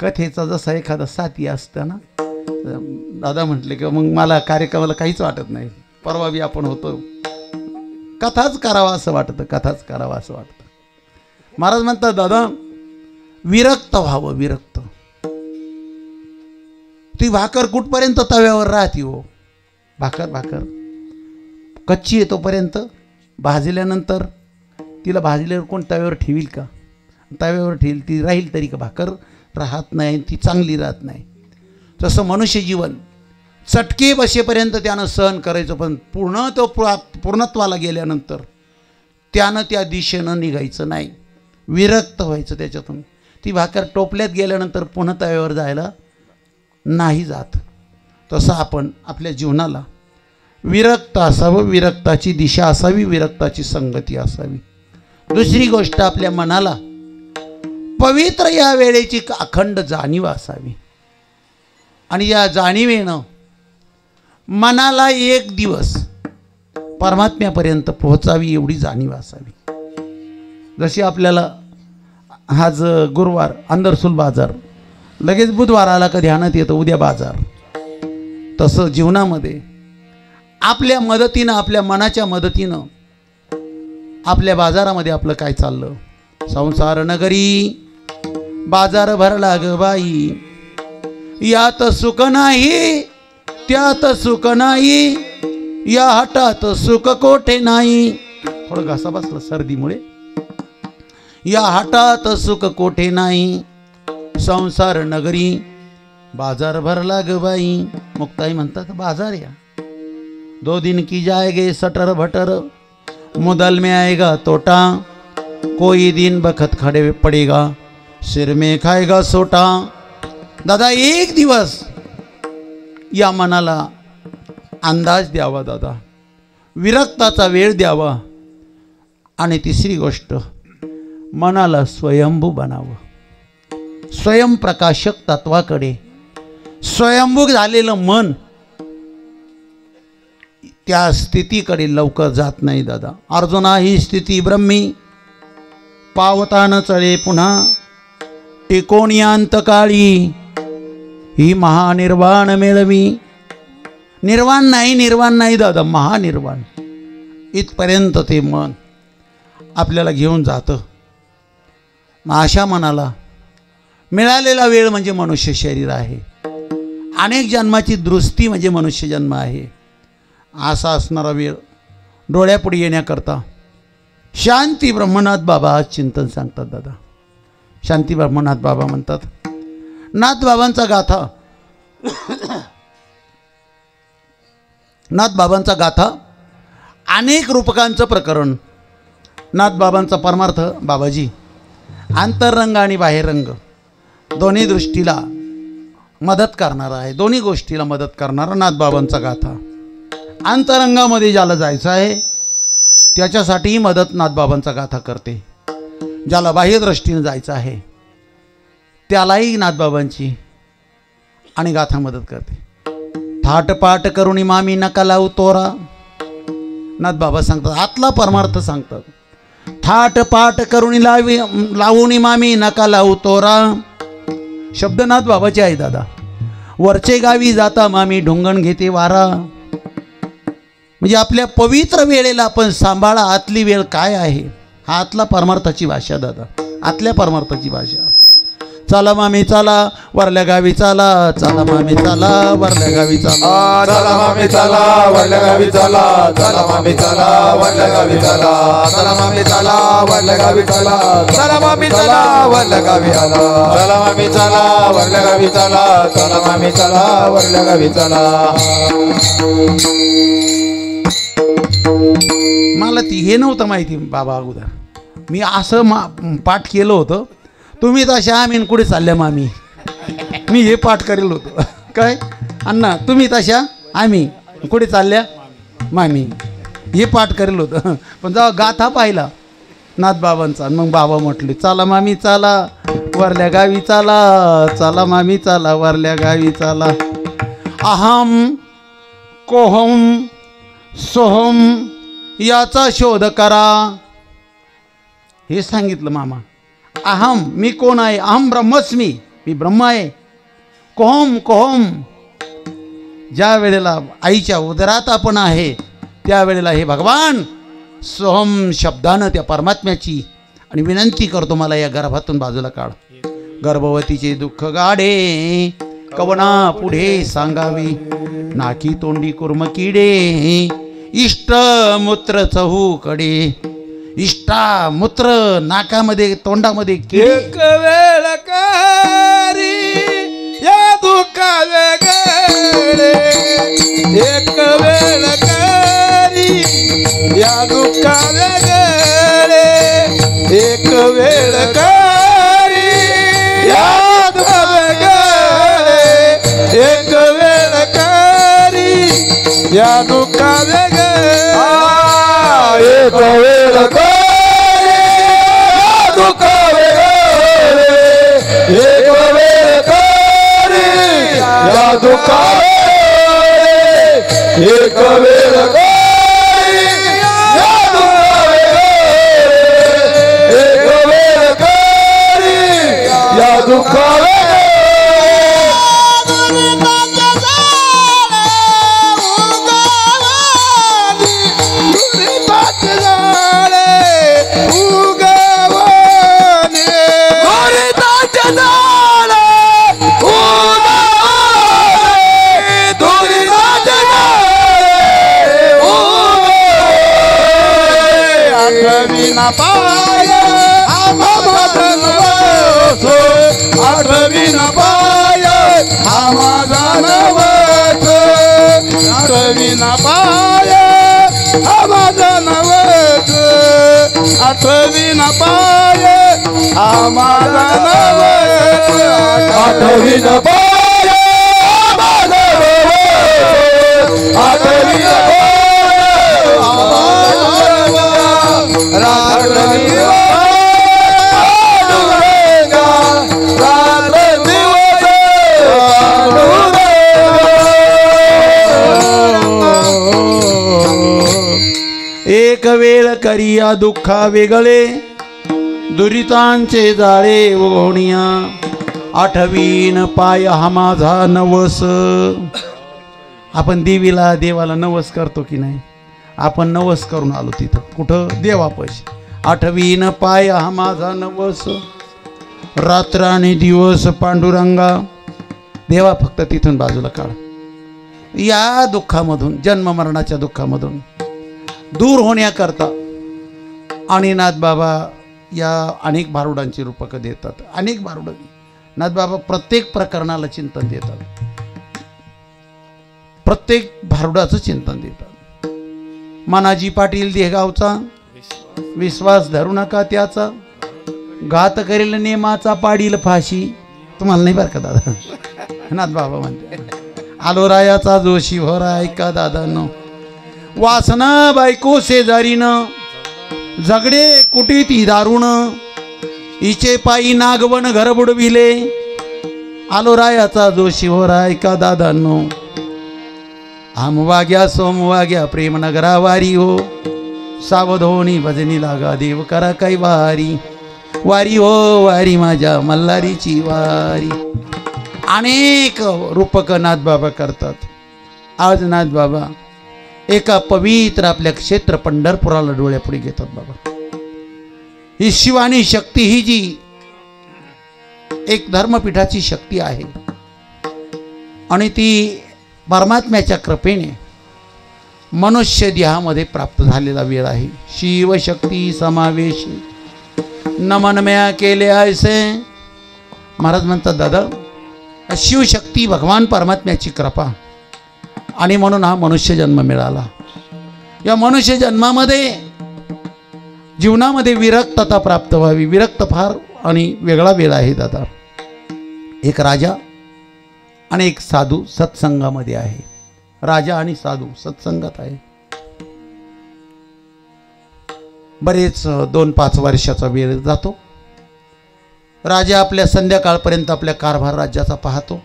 S4: कथेचा जसा एखादा साथी असतं ना, दादा म्हटले की मग मला कार्यक्रमाला काहीच वाटत नाही. परवा बी आपण होतो, कथाच करावा असं वाटतं, कथाच करावा असं वाटतं. महाराज म्हणतात दादा विरक्त व्हावं, विरक्त. ती भाकर कुठपर्यंत तव्यावर राहते हो, भाकर कच्ची आहे तोपर्यंत, भाजल्यानंतर तिला भाजल्यावर कोण तव्यावर ठेवील का? तव्यावर ठेवील ती राहील तरी का? भाकर राहत नाही, ती चांगली राहत नाही. तसं मनुष्य जीवन चटके बसेपर्यंत त्यानं सहन करायचं, पण पूर्णत्वाला गेल्यानंतर त्यानं त्या दिशेनं निघायचं नाही, विरक्त व्हायचं त्याच्यातून. ती भाकर टोपल्यात गेल्यानंतर पुन्हा तव्यावर जायला नाही जात. तसं आपण आपल्या जीवनाला विरक्त असावं, विरक्ताची दिशा असावी, विरक्ताची संगती असावी. दुसरी गोष्ट, आपल्या मनाला पवित्र या वेळेची अखंड जाणीव असावी, आणि या जाणीवेनं मनाला एक दिवस परमात्म्यापर्यंत पोहोचावी एवढी जाणीव असावी. जशी आपल्याला आज गुरुवार अंदरसूल बाजार, लगेच बुधवार आला का ध्यानात येतं उद्या बाजार. तसं जीवनामध्ये आपल्या मदतीनं, आपल्या मनाच्या मदतीनं आपल्या बाजारामध्ये आपलं काय चाललं. संसार नगरी बाजार भरला ग बाई, यात सुख नाही त्यात सुख नाही, या हटात सुख कोठे नाही. थोडं घासा बसला सर्दीमुळे. या हटात सुख कोठे नाही, संसार नगरी बाजार भरला ग बाई. मुक्ताई म्हणतात बाजार या 2 दिन की जाएगे सटर भटर, मुदल में आएगा तोटा, कोई दिन बखत खड़े पड़ेगा, सिर में खाएगा सोटा. दादा एक दिवस या मनाला अंदाज द्यावा दादा, विरक्ताचा वेळ द्यावा. आणि तिसरी गोष्ट, मनाला स्वयंभू बनावं. स्वयंप्रकाशक तत्वाकडे स्वयंभू झालेलं मन त्या स्थितीकडे लवकर जात नाही दादा. अर्जुना ही स्थिती ब्रह्मी पावता न चळे पुन्हा, टेकोणी अंतकाळी ही महानिर्वाण मिळवी. निर्वाण नाही दादा, महानिर्वाण इथपर्यंत ते मन आपल्याला घेऊन जातं. अशा मनाला मिळालेला वेळ म्हणजे मनुष्य शरीर आहे. अनेक जन्माची दृष्टी म्हणजे मनुष्य जन्म आहे. असा असणारा वेळ डोळ्यापुढे येण्याकरता शांती ब्रह्मनाथ बाबा आज चिंतन सांगतात दादा. शांती ब्रह्मनाथ बाबा म्हणतात, नाथ बाबांचा गाथा नाथ बाबांचा गाथा अनेक रूपकांचं प्रकरण. नाथ बाबांचा परमार्थ बाबाजी अंतररंग आणि बाहेररंग दोन्ही दृष्टीला मदत करणारा आहे. दोन्ही गोष्टीला मदत करणारा नाथ बाबांचा गाथा. अंतरंगामध्ये ज्याला जायचं आहे त्याच्यासाठीही मदत नाथ बाबांचा गाथा करते. ज्याला बाह्य दृष्टीने जायचं आहे त्यालाही नाथ बाबांची आणि गाथा मदत करते. थाटपाट करुणी मामी नका लावू तोरा. नाथ बाबा सांगतात, आतला परमार्थ सांगतात. थाटपाट करुणी लावूनी मामी नका लावू तोरा. शब्द नाथ बाबाचे आहे दादा. वरचे गावी जाता मामी ढोंगण घेते वारा. म्हणजे आपल्या पवित्र वेळेला आपण सांभाळा. आतली वेळ काय आहे, हा आतला परमार्थाची भाषा दादा, आतल्या परमार्थाची भाषा. चला मामी चला वरल्या गावी चला, चला मामी चला वरल्या गावी चला,
S2: चला मामी चला वरल्या गावी चला, चला मामी चला वरल्या गावी चला, चला मामी चला वरल्या गावी चला, चला मामी चला वरल्या गावी आला, चला मामी चला वरल्या गावी चला, चला मामी चला वरल्या गावी चला.
S4: मला ती हे नव्हतं माहिती बाबा अगोदर. मी असं पाठ केलं होतं, तुम्ही तशा आम्ही कुठे चालल्या मामी. मी हे पाठ करेल होतो. काय अण्णा तुम्ही तशा आम्ही कुठे चालल्या मामी, हे पाठ करेल होतं. पण जेव्हा गाथा पाहिला नाथ बाबांचा, मग बाबा म्हटले चला मामी चला वरल्या गावी चला, चला मामी चला वरल्या गावी चला. अहम कोहम सोहम याचा शोध करा, हे सांगितलं मामा. अहम मी कोण आहे, अहम ब्रह्मस्मी मी ब्रह्म आहे. कोहम कोहम ज्या वेळेला आईच्या उदरात आपण आहे त्यावेळेला हे भगवान. सोहम शब्दानं त्या परमात्म्याची आणि विनंती करतो मला या गर्भातून बाजूला काढ. गर्भवतीचे दुःख गाडे कवना पुढे सांगावी, नाकी तोंडी कुर्म किडे इष्ट मूत्र चहूकडे. इष्टा मूत्र नाकामध्ये तोंडामध्ये किडे.
S2: एक वेळ करी या दुःखावे गळे, एक वेळ करी या दुःखावे गळे, एक वेळ करी या दुःखावे गळे, एक वेळ करी या दुःखावे गळे. एक वेळ करी दुःखावे गळे, एक वेळ करी या दुःखावे, एक वेळ करी या दुःखावे, एक वेळ करी या दुःखावे. आठवीना पाय माझा नवस, आठवीना पाय माझा नवस, आठवीना पाय माझा नवस, आठवीना पाय माझा नवस, आठवीना पाय माझा नवस,
S1: आठवी
S4: एक वेळ करिया दुःखा वेगळे दुरितांचे जाळे ओढिया आठवीन पाय हा माझा नवस. आपण देवाला नवस करतो की नाही? आपण नवस करून आलो तिथं कुठं? देवापाशी. आठवीन पाय हा माझा नवस रात्र आणि दिवस पांडुरंगा. देवा फक्त तिथून बाजूला काढ. या दुःखामधून जन्म मरणाच्या दुःखामधून दूर होण्याकरता आणि नाथबाबा या अनेक भारुडांची रूपकं देतात. अनेक भारुडं नाथबाबा प्रत्येक प्रकरणाला चिंतन देतात. प्रत्येक भारुडाचं चिंतन देतात. मानाजी पाटील देगावचा विश्वास धरू नका त्याचा घात करेल नेमाचा पाडील फाशी. तुम्हाला नाही बरं का दादा? नाथबाबा म्हणते आलो रायाचा जोशी हो राय का दादांनो. वासना बायको शेजारीनं झगडे कुटीत दारुण हिचे पायी नागवन घर बुडविले. आलो रायाचा जोशी हो राय का दादांनो. आम वाग्या सोम वाग्या प्रेम नगरा वारी हो सावधोनी भजनी लागा देव करा काही वारी. वारी हो वारी माझ्या मल्हारीची वारी. अनेक रूपक नाथबाबा करतात. आज नाथबाबा एका पवित्र आपल्या क्षेत्र पंढरपुराला डोळ्यापुढे घेतात. बाबा ही शिवानी शक्ती ही जी एक धर्मपीठाची शक्ती आहे आणि ती परमात्म्याच्या कृपेने मनुष्य देहामध्ये प्राप्त झालेला वेळ आहे. शिवशक्ती समावेश नमन म्या केले ऐसे. महाराज म्हणतात दादा शिवशक्ती भगवान परमात्म्याची कृपा आणि म्हणून हा मनुष्य जन्म मिळाला. या मनुष्य जन्मामध्ये जीवनामध्ये विरक्तता प्राप्त व्हावी. विरक्त फार आणि वेगळा वेळ आहे दादा. एक राजा आणि एक साधू सत्संगामध्ये आहे. राजा आणि साधू सत्संगात आहे. बरेच 2-5 वर्षाचा वेळ जातो. राजा आपल्या संध्याकाळपर्यंत आपल्या कारभार राज्याचा पाहतो.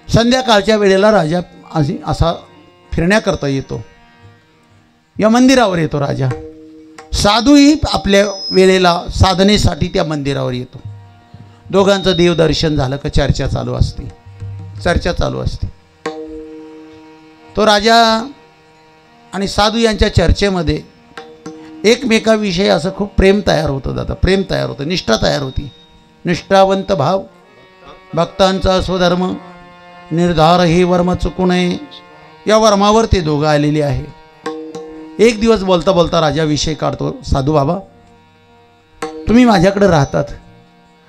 S4: संध्याकाळच्या वेळेला राजा असा फिरण्याकरता येतो. या मंदिरावर येतो राजा. साधूही आपल्या वेळेला साधनेसाठी त्या मंदिरावर येतो. दोघांचं देवदर्शन झालं का चर्चा चालू असते. चर्चा चालू असते. तो राजा आणि साधू यांच्या चर्चेमध्ये एकमेकाविषयी असं खूप प्रेम तयार होतं दादा. प्रेम तयार होतं. निष्ठा तयार होती. निष्ठावंत भाव भक्तांचा स्वधर्म निर्धार हे वर्म चुकू नये या वर्मावर ते दोघं आलेले आहे. एक दिवस बोलता बोलता राजा विषय काढतो. साधू बाबा तुम्ही माझ्याकडे राहतात.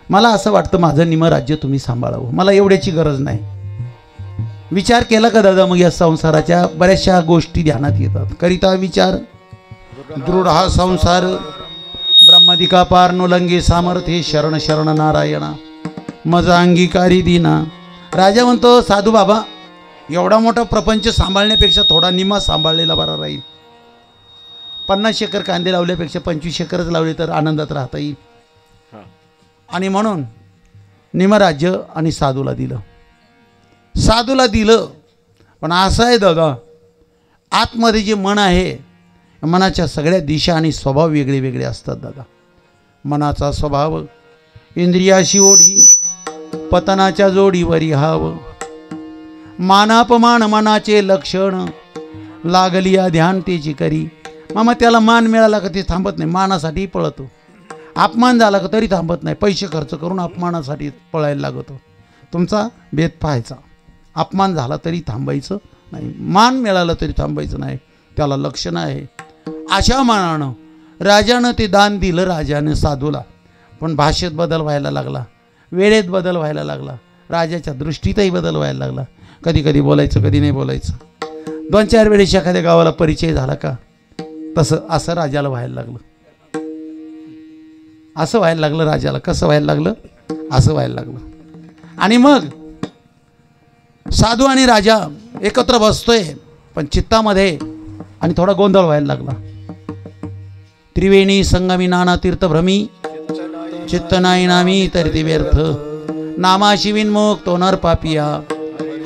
S4: मला असं वाटतं माझं निम राज्य तुम्ही सांभाळावं. मला एवढ्याची गरज नाही. विचार केला का दादा? मग या संसाराच्या बऱ्याचशा गोष्टी ध्यानात येतात. करिता विचार दृढ हा संसार ब्रह्मदिका पार नुलंगे सामर्थ्य शरण शरण नारायणा मजा अंगीकारी दिना. राजा म्हणतो साधू बाबा एवढा मोठा प्रपंच सांभाळण्यापेक्षा थोडा निमा सांभाळलेला बरा राहील. 50 एकर कांदे लावल्यापेक्षा 25 एकरच लावले तर आनंदात राहता येईल. आणि म्हणून निमराज्य आणि साधूला दिलं. साधूला दिलं. पण असं आहे दादा आतमध्ये जे मन आहे मनाच्या सगळ्या दिशा आणि स्वभाव वेगळे वेगळे असतात दादा. मनाचा स्वभाव इंद्रियाशी ओढी पतनाच्या जोडीवरी हाव. मानापमान मनाचे लक्षण लागली या ध्यान तेची करी. मामा त्याला मान मिळाला का ते थांबत नाही. मानासाठी पळतो. अपमान झाला का तरी थांबत नाही. पैसे खर्च करून अपमानासाठी पळायला लागतो. तुमचा भेद पाहायचा. अपमान झाला तरी थांबायचं नाही. मान मिळालं तरी थांबायचं नाही. त्याला लक्षण आहे. अशा मानानं राजानं ते दान दिलं राजानं साधूला. पण भाषेत बदल व्हायला लागला. वेळेत बदल व्हायला लागला. राजाच्या दृष्टीतही बदल व्हायला लागला. कधी कधी बोलायचं कधी नाही बोलायचं. 2-4 वेळेस एखाद्या गावाला परिचय झाला का असं राजाला व्हायला लागलं. असं व्हायला लागलं राजाला. कसं व्हायला लागलं? असं व्हायला लागलं. आणि मग साधू आणि राजा एकत्र बसतोय. पण चित्तामध्ये आणि थोडा गोंधळ व्हायला लागला. त्रिवेणी संगमी नाना तीर्थभ्रमी चित्त नाही नामी तरी व्यर्थ नामाशी विनमुख तो नर पापिया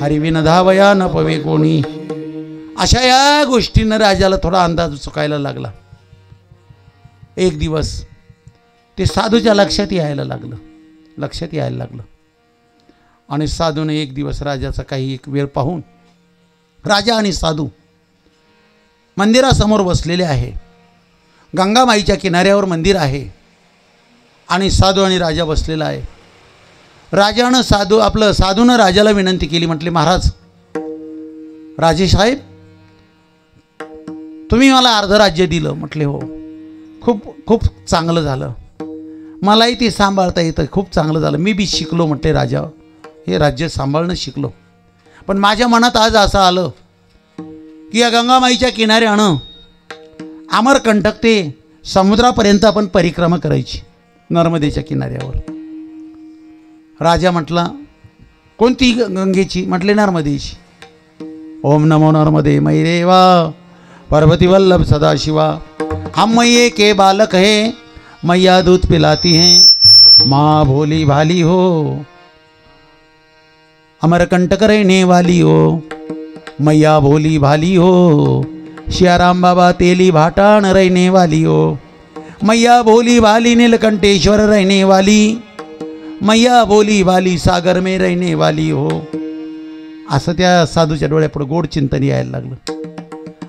S4: हरिविन धावया न पवे कोणी. अशा या गोष्टींना राजाला थोडा अंदाज चुकायला लागला. एक दिवस ते साधूच्या लक्षात यायला लागलं आणि साधूने एक दिवस राजाचा काही एक वेळ पाहून राजा आणि साधू मंदिरासमोर बसलेले आहे. गंगामाईच्या किनाऱ्यावर मंदिर आहे आणि साधू आणि राजा बसलेला आहे. राजानं साधूनं राजाला विनंती केली. म्हटले, महाराज, राजेसाहेब, तुम्ही मला अर्ध राज्य दिलं. म्हटले, हो, खूप खूप चांगलं झालं, मलाही ते सांभाळता येतं, खूप चांगलं झालं, मी बी शिकलो. म्हटले, राजा, हे राज्य सांभाळणं शिकलो. पण माझ्या मनात आज असं आलं की या गंगामाईच्या किनाऱ्यानं अमरकंटक ते समुद्रापर्यंत आपण परिक्रमा करायची, नर्मदेच्या किनाऱ्यावर. राजा म्हटला, कोणती गंगेची? म्हटले, नर्मदेची. ओम नमो नर्मदे मैरेवा पार्वती वल्लभ सदाशिवा हम मैये के बालक है मैया दूध पिलाती हैं माँ भोली भाली हो अमरकंटक रहने वाली हो मैया भोली भाली हो सियाराम बाबा तेली भाटान रहने वाली हो मैया भोली भाली नीलकंठेश्वर रहने वाली मैया भोली भाली सागर में रहने वाली हो. असं त्या साधूच्या डोळ्यापुढे गोड चिंतन यायला लागलं.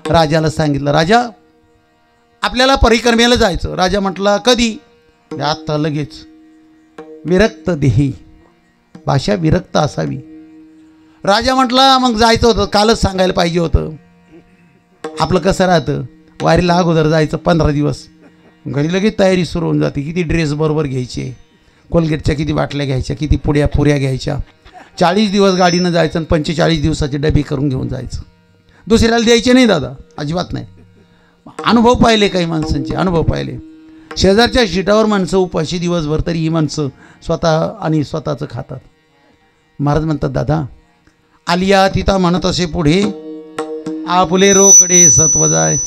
S4: राजाला सांगितलं, राजा, आपल्याला परिक्रमेला जायचं. राजा म्हटला, कधी? आता लगेच. विरक्त देही, भाषा विरक्त असावी. राजा म्हटला, मग जायचं होतं, कालच सांगायला पाहिजे होतं. आपलं कसं राहतं, वारीला अगोदर जायचं 15 दिवस, घरी लगेच तयारी सुरू होऊन जाते. किती ड्रेस बरोबर घ्यायचे, कोलगेटच्या किती बाटल्या घ्यायच्या, किती पुऱ्या घ्यायच्या. 40 दिवस गाडीनं जायचं आणि 45 दिवसाचे डबे करून घेऊन जायचं. दुसऱ्याला द्यायचे नाही दादा, अजिबात नाही. अनुभव पाहिले, काही माणसांचे अनुभव पाहिले. शेजारच्या शिटावर माणसं उपाशी दिवसभर, तरी ही माणसं स्वतः आणि स्वतःचं खातात. महाराज म्हणतात, दादा, आलिया तिथा म्हणत असे पुढे, आपुले रोकडे सत्व जाय.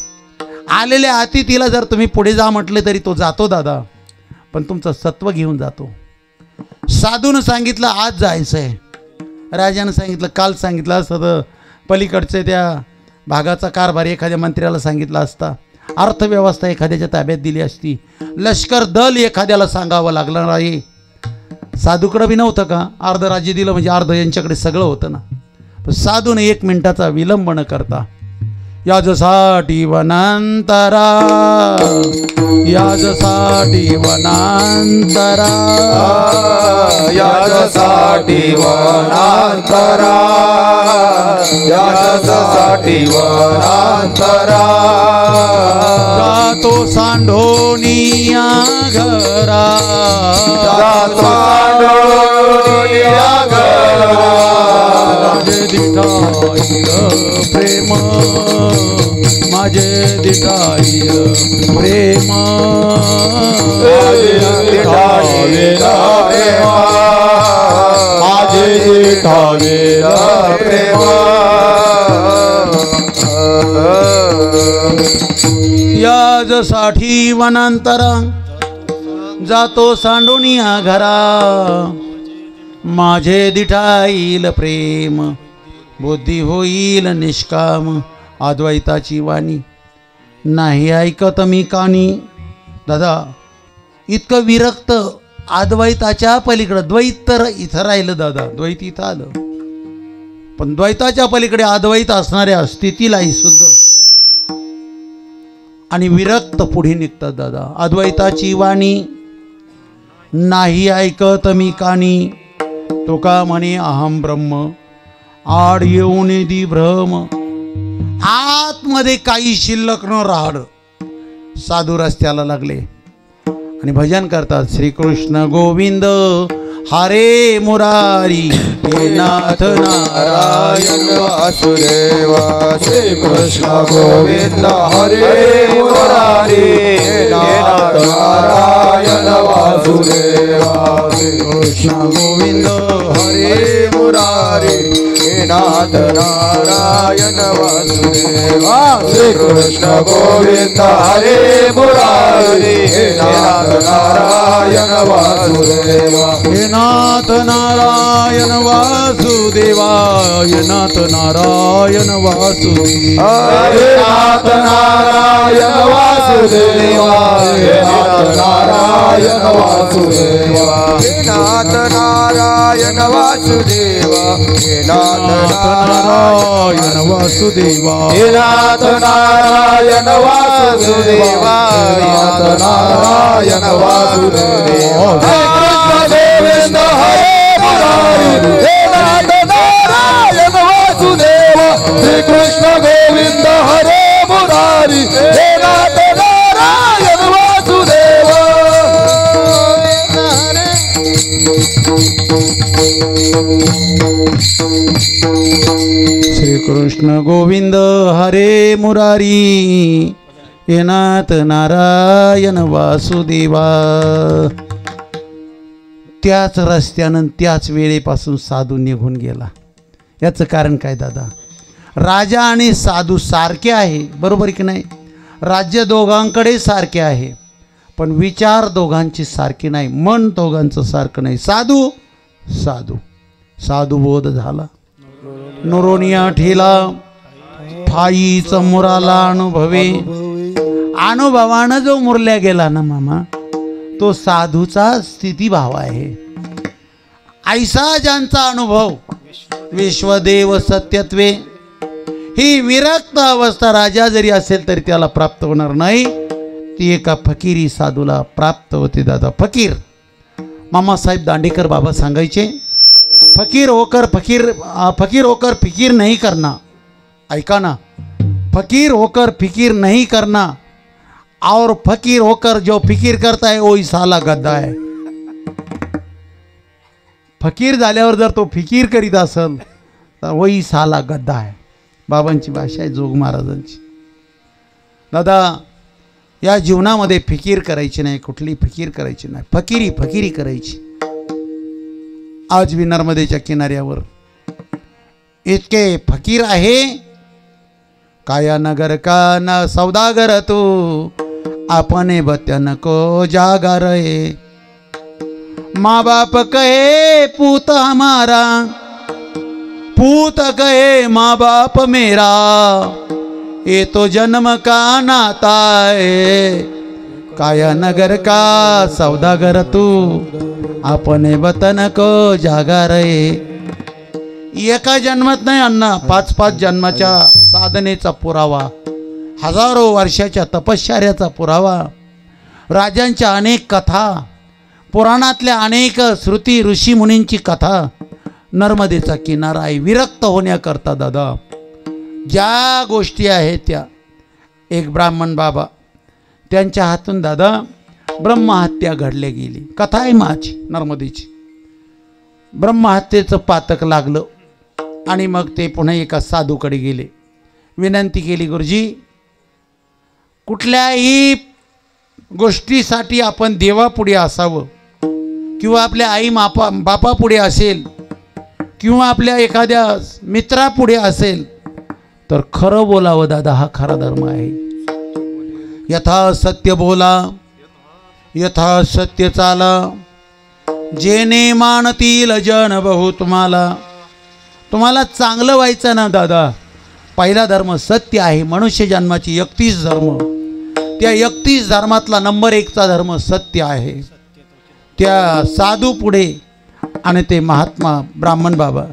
S4: आलेल्या अतिथीला जर तुम्ही पुढे जा म्हटले तरी तो जातो दादा, पण तुमचं सत्व घेऊन जातो. साधूनं सांगितलं आज जायचं आहे, राजानं सांगितलं काल सांगितलं असतं तर पलीकडचे त्या भागाचा कारभार एखाद्या मंत्र्याला सांगितला असता, अर्थव्यवस्था एखाद्याच्या ताब्यात दिली असती, लष्कर दल एखाद्याला सांगावं लागलं नाही. साधूकडं बी नव्हतं का? अर्ध राज्य दिलं म्हणजे अर्ध यांच्याकडे सगळं होतं ना. पण साधूने 1 मिनिटाचा विलंब न करता, याजसाठी वनांतरा, याजसाठी वनांतरा,
S2: याजसाठी वनांतरा, याजसाठी वनांतरा,
S4: जातो सांडोनिया घरा,
S2: जातो सांडोनिया घरा,
S4: माझे दिठाईल प्रेम, माझे दिठाईल प्रेम,
S2: माझे दिठाईल प्रेम, माझे दिठाईल प्रेम.
S4: याजसाठी वनांतरा, जातो सांडोनिया घरा, माझे दिठाईल प्रेम, बुद्धी होईल निष्काम, अद्वैताची वाणी नाही ऐकत मी कानी. दादा, इतकं विरक्त, अद्वैताच्या पलीकडं, द्वैत तर इथं राहिलं दादा, द्वैत इथं आलं, पण द्वैताच्या पलीकडे अद्वैत असणाऱ्या स्थितीलाही सुद्धा आणि विरक्त पुढे निघतात दादा. अद्वैताची वाणी नाही ऐकत मी कानी, तो का म्हणे अहम ब्रह्म, आड येऊन दी भ्रम. आतमध्ये काही शिल्लक न राहड. साधू रस्त्याला लागले आणि भजन करतात, श्रीकृष्ण गोविंद हरे मुरारी, हे नाथ नारायण
S2: वासुदेवा. श्रीकृष्ण गोविंद हरे मुरारी, हे नाथ नारायण वासुदेवा.
S4: श्रीकृष्ण गोविंद
S2: हरे मुरारी, हे नाथ नारायण वासुदेवा श्री कृष्ण गोविंद हरे मुरारी हे नाथ नारायण वासुदेवा
S4: हे नाथ नारायण वासुदेवा हे नाथ नारायण वासुदेवा
S2: हरे नाथ नारायण वासुदेवा हे नाथ नारायण वासुदेवा हे नाथ नारायण वासुदेवा हे नाथ
S4: नारायण वासुदेवा
S2: हे नाथ नारायण वासुदेवा हे नाथ नारायण वासुदेवा हे कृष्ण गोविंद हरे मुरारी हे नाथ नारायण वासुदेवा श्री कृष्ण गोविंद हरे मुरारी हे नाथ नारायण वासुदेवा
S4: श्री कृष्ण गोविंद हरे मुरारी हे नाथ नारायण वासुदेवा. त्याच रस्त्यानं त्याच वेळेपासून साधू निघून गेला. याचं कारण काय दादा? राजा आणि साधू सारखे आहे, बरोबर की नाही? राज्य दोघांकडे सारखे आहे, पण विचार दोघांची सारखी नाही, मन दोघांचं सारखं नाही. साधू साधू साधू बोध झाला, नुरोनिया ठेला, ठाईच मुराला अनुभवे. अनुभवानं जो मुरल्या गेला ना मामा, तो साधूचा स्थितीभाव आहे. ऐसा ज्यांचा अनुभव विश्वदेव सत्यत्वे, ही विरक्त अवस्था राजा जरी असेल तरी त्याला प्राप्त होणार नाही. ती एका फकीरी साधूला प्राप्त होते दादा. फकीर मामासाहेब दांडेकर बाबा सांगायचे, फकीर होकर फिकीर नहीं करना. ऐका ना, फकीर होकर फिकीर नहीं करना और फकीर होकर जो फिकीर करता है वही साला गद्दा है. फकीर झाल्यावर जर तो फिकीर करीत असेल तर वही साला गद्दा आहे. बाबांची भाषा आहे, जोग महाराजांची. दादा, या जीवनामध्ये फिकीर करायची नाही, कुठली फिकीर करायची नाही, फकीरी करायची. आज भी नर्मदेच्या किनाऱ्यावर इतके फकीर आहे, काया नगर का न सौदागर तू, अपने बत्यन को जागा रहे. माँ बाप कहे पूत हमारा, पूत कहे माँ बाप मेरा, ये तो जन्म का नाता है. काया नगर का सौदागर तू, अपने वतन को जागा रहे. एका जन्मात नाही अण्णा, 5-5 जन्माच्या साधनेचा पुरावा, हजारो वर्षाच्या तपश्चर्याचा पुरावा, राजांच्या अनेक कथा, पुराणातल्या अनेक श्रुती ऋषी मुनींची कथा. नर्मदेचा किनारा आहे विरक्त होण्याकरता दादा. ज्या गोष्टी आहेत त्या, एक ब्राह्मण बाबा, त्यांच्या हातून दादा ब्रह्महत्या घडल्या गेली. कथा आहे माझी नर्मदेची. ब्रह्महत्येचं पातक लागलं आणि मग ते पुन्हा एका साधूकडे गेले, विनंती केली, गुरुजी कुठल्याही गोष्टीसाठी आपण देवापुढे असावं, किंवा आपल्या आई बापापुढे असेल, किंवा आपल्या एखाद्या मित्रापुढे असेल, तर खरं बोलावं दादा. हा खरा धर्म आहे. यथा सत्य बोला, यथा सत्य चाला, जेने मानतील जन बहु. तुम्हाला चांगलं व्हायचं ना दादा, पहिला धर्म सत्य आहे. मनुष्य जन्माची 31 धर्म, त्या 31 धर्मातला नंबर 1चा धर्म सत्य आहे. त्या साधू पुढे आणि ते महात्मा ब्राह्मण बाबा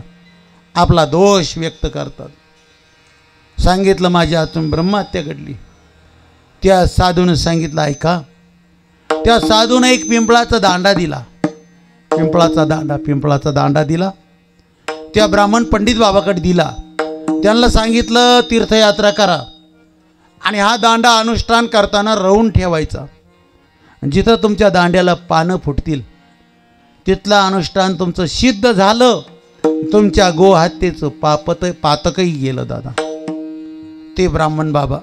S4: आपला दोष व्यक्त करतात. सांगितलं माझ्या हातून ब्रह्महत्या घडली. त्या साधूनं सांगितलं, ऐका. त्या साधूनं एक पिंपळाचा दांडा दिला, पिंपळाचा दांडा दिला. त्या ब्राह्मण पंडित बाबाकडे दिला. त्यांना सांगितलं तीर्थयात्रा करा आणि हा दांडा अनुष्ठान करताना रवून ठेवायचा. जिथं तुमच्या दांड्याला पानं फुटतील तिथलं अनुष्ठान तुमचं सिद्ध झालं, तुमच्या गोहत्येचं पातकही गेलं दादा. ते ब्राह्मण बाबा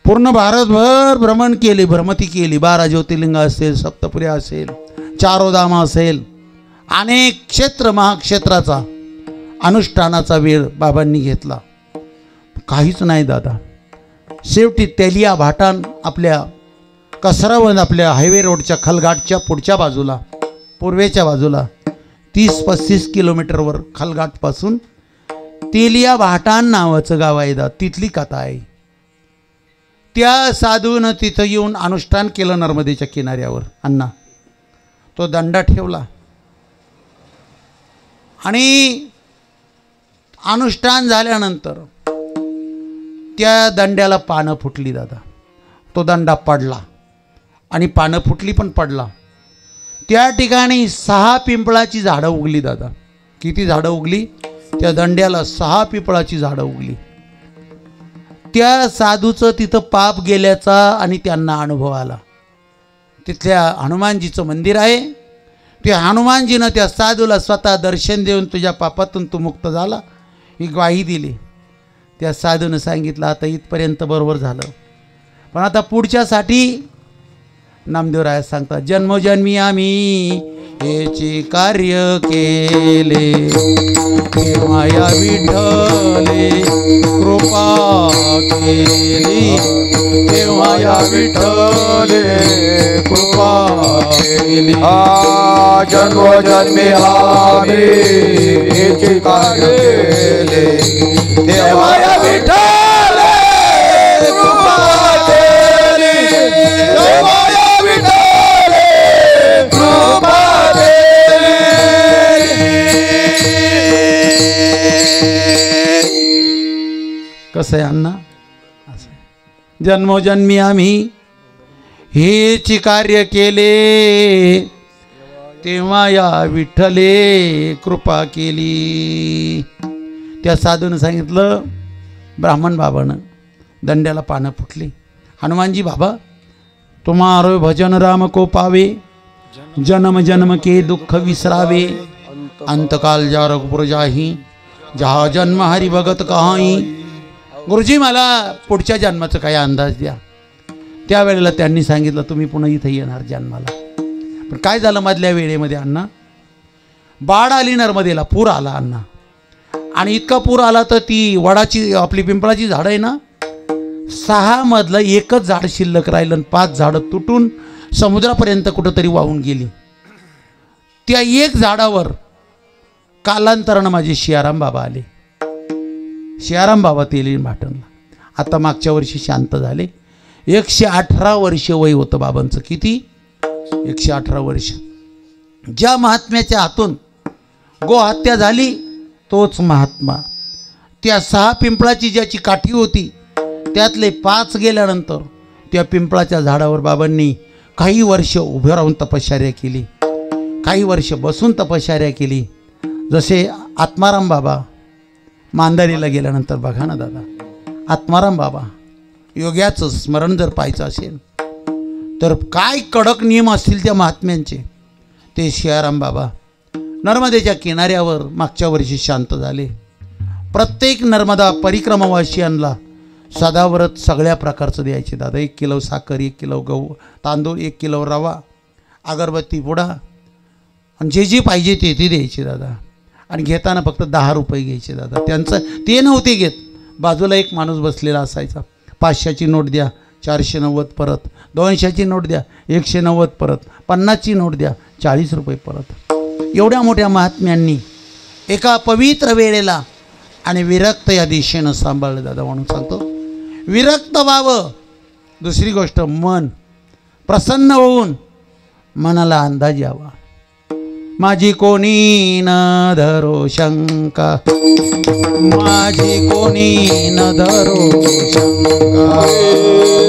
S4: पूर्ण भारतभर भ्रमती केली. 12 ज्योतिर्लिंग असेल, सप्तपुरी असेल, चारोधाम असेल, अनेक क्षेत्र महाक्षेत्राचा अनुष्ठानाचा वेळ बाबांनी घेतला. काहीच नाही दादा. शेवटी तेलिया भाटान आपल्या कसरावंद आपल्या हायवे रोडच्या खलघाटच्या पुढच्या बाजूला पूर्वेच्या बाजूला 30-35 किलोमीटरवर खलघाटपासून तेलिया भाटान नावाचं गाव आहे दा. तिथली कथा आहे. त्या साधूनं तिथं येऊन अनुष्ठान केलं नर्मदेच्या किनाऱ्यावर. अण्णा तो दंडा ठेवला आणि अनुष्ठान झाल्यानंतर त्या दंड्याला पानं फुटली दादा. तो दंडा पडला आणि पानं फुटली पण पडला. त्या ठिकाणी 6 पिंपळाची झाडं उगली दादा. किती झाडं उगली? त्या दंड्याला 6 पिंपळाची झाडं उगली. त्या साधूचं तिथं पाप गेल्याचा आणि त्यांना अनुभव आला. तिथल्या हनुमानजीचं मंदिर आहे. त्या हनुमानजीनं त्या साधूला स्वतः दर्शन देऊन तुझ्या पापातून तू मुक्त झाला ही ग्वाही दिली. त्या साधूनं सांगितलं आता इथपर्यंत बरोबर झालं, पण आता पुढच्यासाठी नामदेवराय सांगतात जन्मोजन्मी आम्ही हेचे कार्य केले, माया विठ्ठले कृपा केली, तेव्हा या विठ्ठले कृपा केली.
S2: जन्मोजन्मी आम्ही हेचे कार्य केले, तेव्हा या विठ्ठले कृपा केली, तेव्हा या विठ्ठले कृपा
S4: कसं आहे अण्णा? असं आहे. जन्मोजन्मी आम्ही हेच कार्य केले, तेव्हा या विठ्ठले कृपा केली. त्या साधूनं सांगितलं ब्राह्मण बाबानं दंड्याला पानं फुटली. हनुमानजी बाबा तुम्हारो भजन राम को पावे, जन्म जन्म के दुःख विसरावे, अंतकाल जारकपुर जाही, जहा जन्म हरी भगत कहाई. गुरुजी मला पुढच्या जन्माचा काही अंदाज द्या. त्यावेळेला त्यांनी सांगितलं तुम्ही पुन्हा इथं येणार जन्माला. पण काय झालं मधल्या वेळेमध्ये अण्णा? बाढ आली नर्मदेला, पूर आला अण्णा. आणि इतका पूर आला तर ती वडाची आपली पिंपळाची झाडं आहे ना, 6 मधलं एकच झाड शिल्लक राहिलं, 5 झाडं तुटून समुद्रापर्यंत कुठंतरी वाहून गेली. त्या एक झाडावर कालांतरानं माझे शियाराम बाबा आले. शियाराम बाबा तेली भाटणला. आता मागच्या वर्षी शांत झाले. 118 वर्ष वय होतं बाबांचं. किती? 118 वर्ष. ज्या महात्म्याच्या हातून गोहत्या झाली तोच महात्मा. त्या 6 पिंपळाची ज्याची काठी होती त्यातले 5 गेल्यानंतर त्या पिंपळाच्या झाडावर बाबांनी काही वर्ष उभे राहून तपश्चर्या केली, काही वर्ष बसून तपश्चर्या केली. जसे आत्माराम बाबा मांदारीला गेल्यानंतर बघा ना दादा, आत्माराम बाबा योग्याचं स्मरण जर पाहायचं असेल तर काय कडक नियम असतील त्या महात्म्यांचे. ते शियाराम बाबा नर्मदेच्या किनाऱ्यावर मागच्या वर्षी शांत झाले. प्रत्येक नर्मदा परिक्रमावासियांना सदाव्रत सगळ्या प्रकारचं द्यायचे दादा. 1 किलो साखर, 1 किलो गहू तांदूळ, 1 किलो रवा, अगरबत्ती पुडा आणि जे जे पाहिजे ते द्यायचे दादा. आणि घेताना फक्त 10 रुपये घ्यायचे दादा. त्यांचं ते नव्हते घेत. बाजूला एक माणूस बसलेला असायचा. 500ची नोट द्या, 490 परत, 200ची नोट द्या, 190 परत, 50ची नोट द्या, 40 रुपये परत. एवढ्या मोठ्या महात्म्यांनी एका पवित्र वेळेला आणि विरक्त या दिशेनं सांभाळलं दादा. म्हणून सांगतो विरक्त व्हावं. दुसरी गोष्ट मन प्रसन्न होऊन मनाला अंदाज यावा. माझी कोणी न धरो शंका, माझी कोणी न धरो शंका,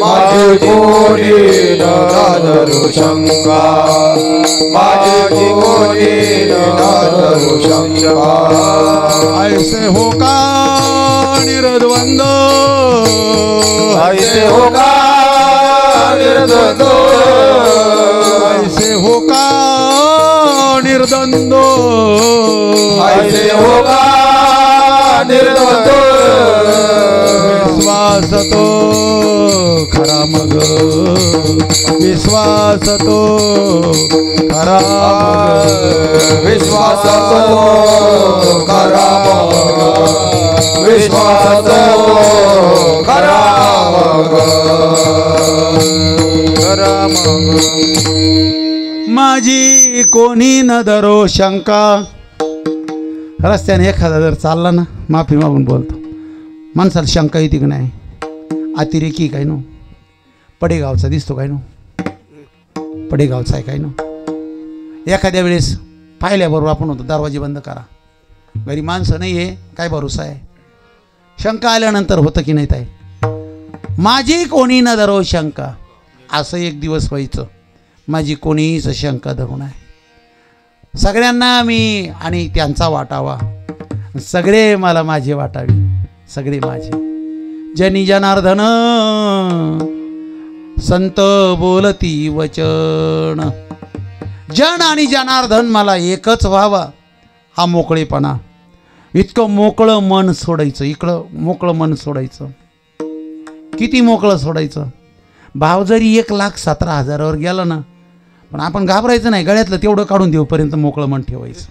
S2: माझी कोणी न धरो शंका, माझी कोणी न धरो शंका.
S3: ऐसे हो का निर्द्वंद,
S2: ऐसे हो का निर्द्वंद,
S3: ऐसे हो का निर्द्वंद,
S2: ऐसे हो का निर्द्वंद.
S3: विश्वास तो
S4: खरा मग विश्वास तो खरा मग
S2: विश्वास तो खरा मग विश्वास तो खरा मग खरा मग
S4: माझी कोणी न धरो शंका. रस्त्याने एखादा जर चालला ना, माफी मागून बोलतो, माणसाला शंका येते की नाही, अतिरेकी काय नो, पडेगावचा दिसतो काय नो, पडेगावचा आहे काय नो. एखाद्या वेळेस पाहिल्याबरोबर आपण होतो दरवाजे बंद करा, घरी माणसं नाही आहे, काय भरोसा आहे. शंका आल्यानंतर होतं की नाही ताई. माझी कोणी न धरो शंका, असं एक दिवस व्हायचं, माझी कोणीच शंका धरू नये. सगळ्यांना मी आणि त्यांचा वाटावा, सगळे मला माझे वाटावे, सगळे माझे. जनी जनार्दन संत बोलती वचन. जन आणि जनार्दन मला एकच व्हावा, हा मोकळेपणा. इतकं मोकळं मन सोडायचं, इकडं मोकळं मन सोडायचं. किती मोकळं सोडायचं. भाव जरी 1,17,000 गेला ना, पण आपण घाबरायचं नाही, गळ्यातलं तेवढं काढून देऊपर्यंत मोकळं मन ठेवायचं.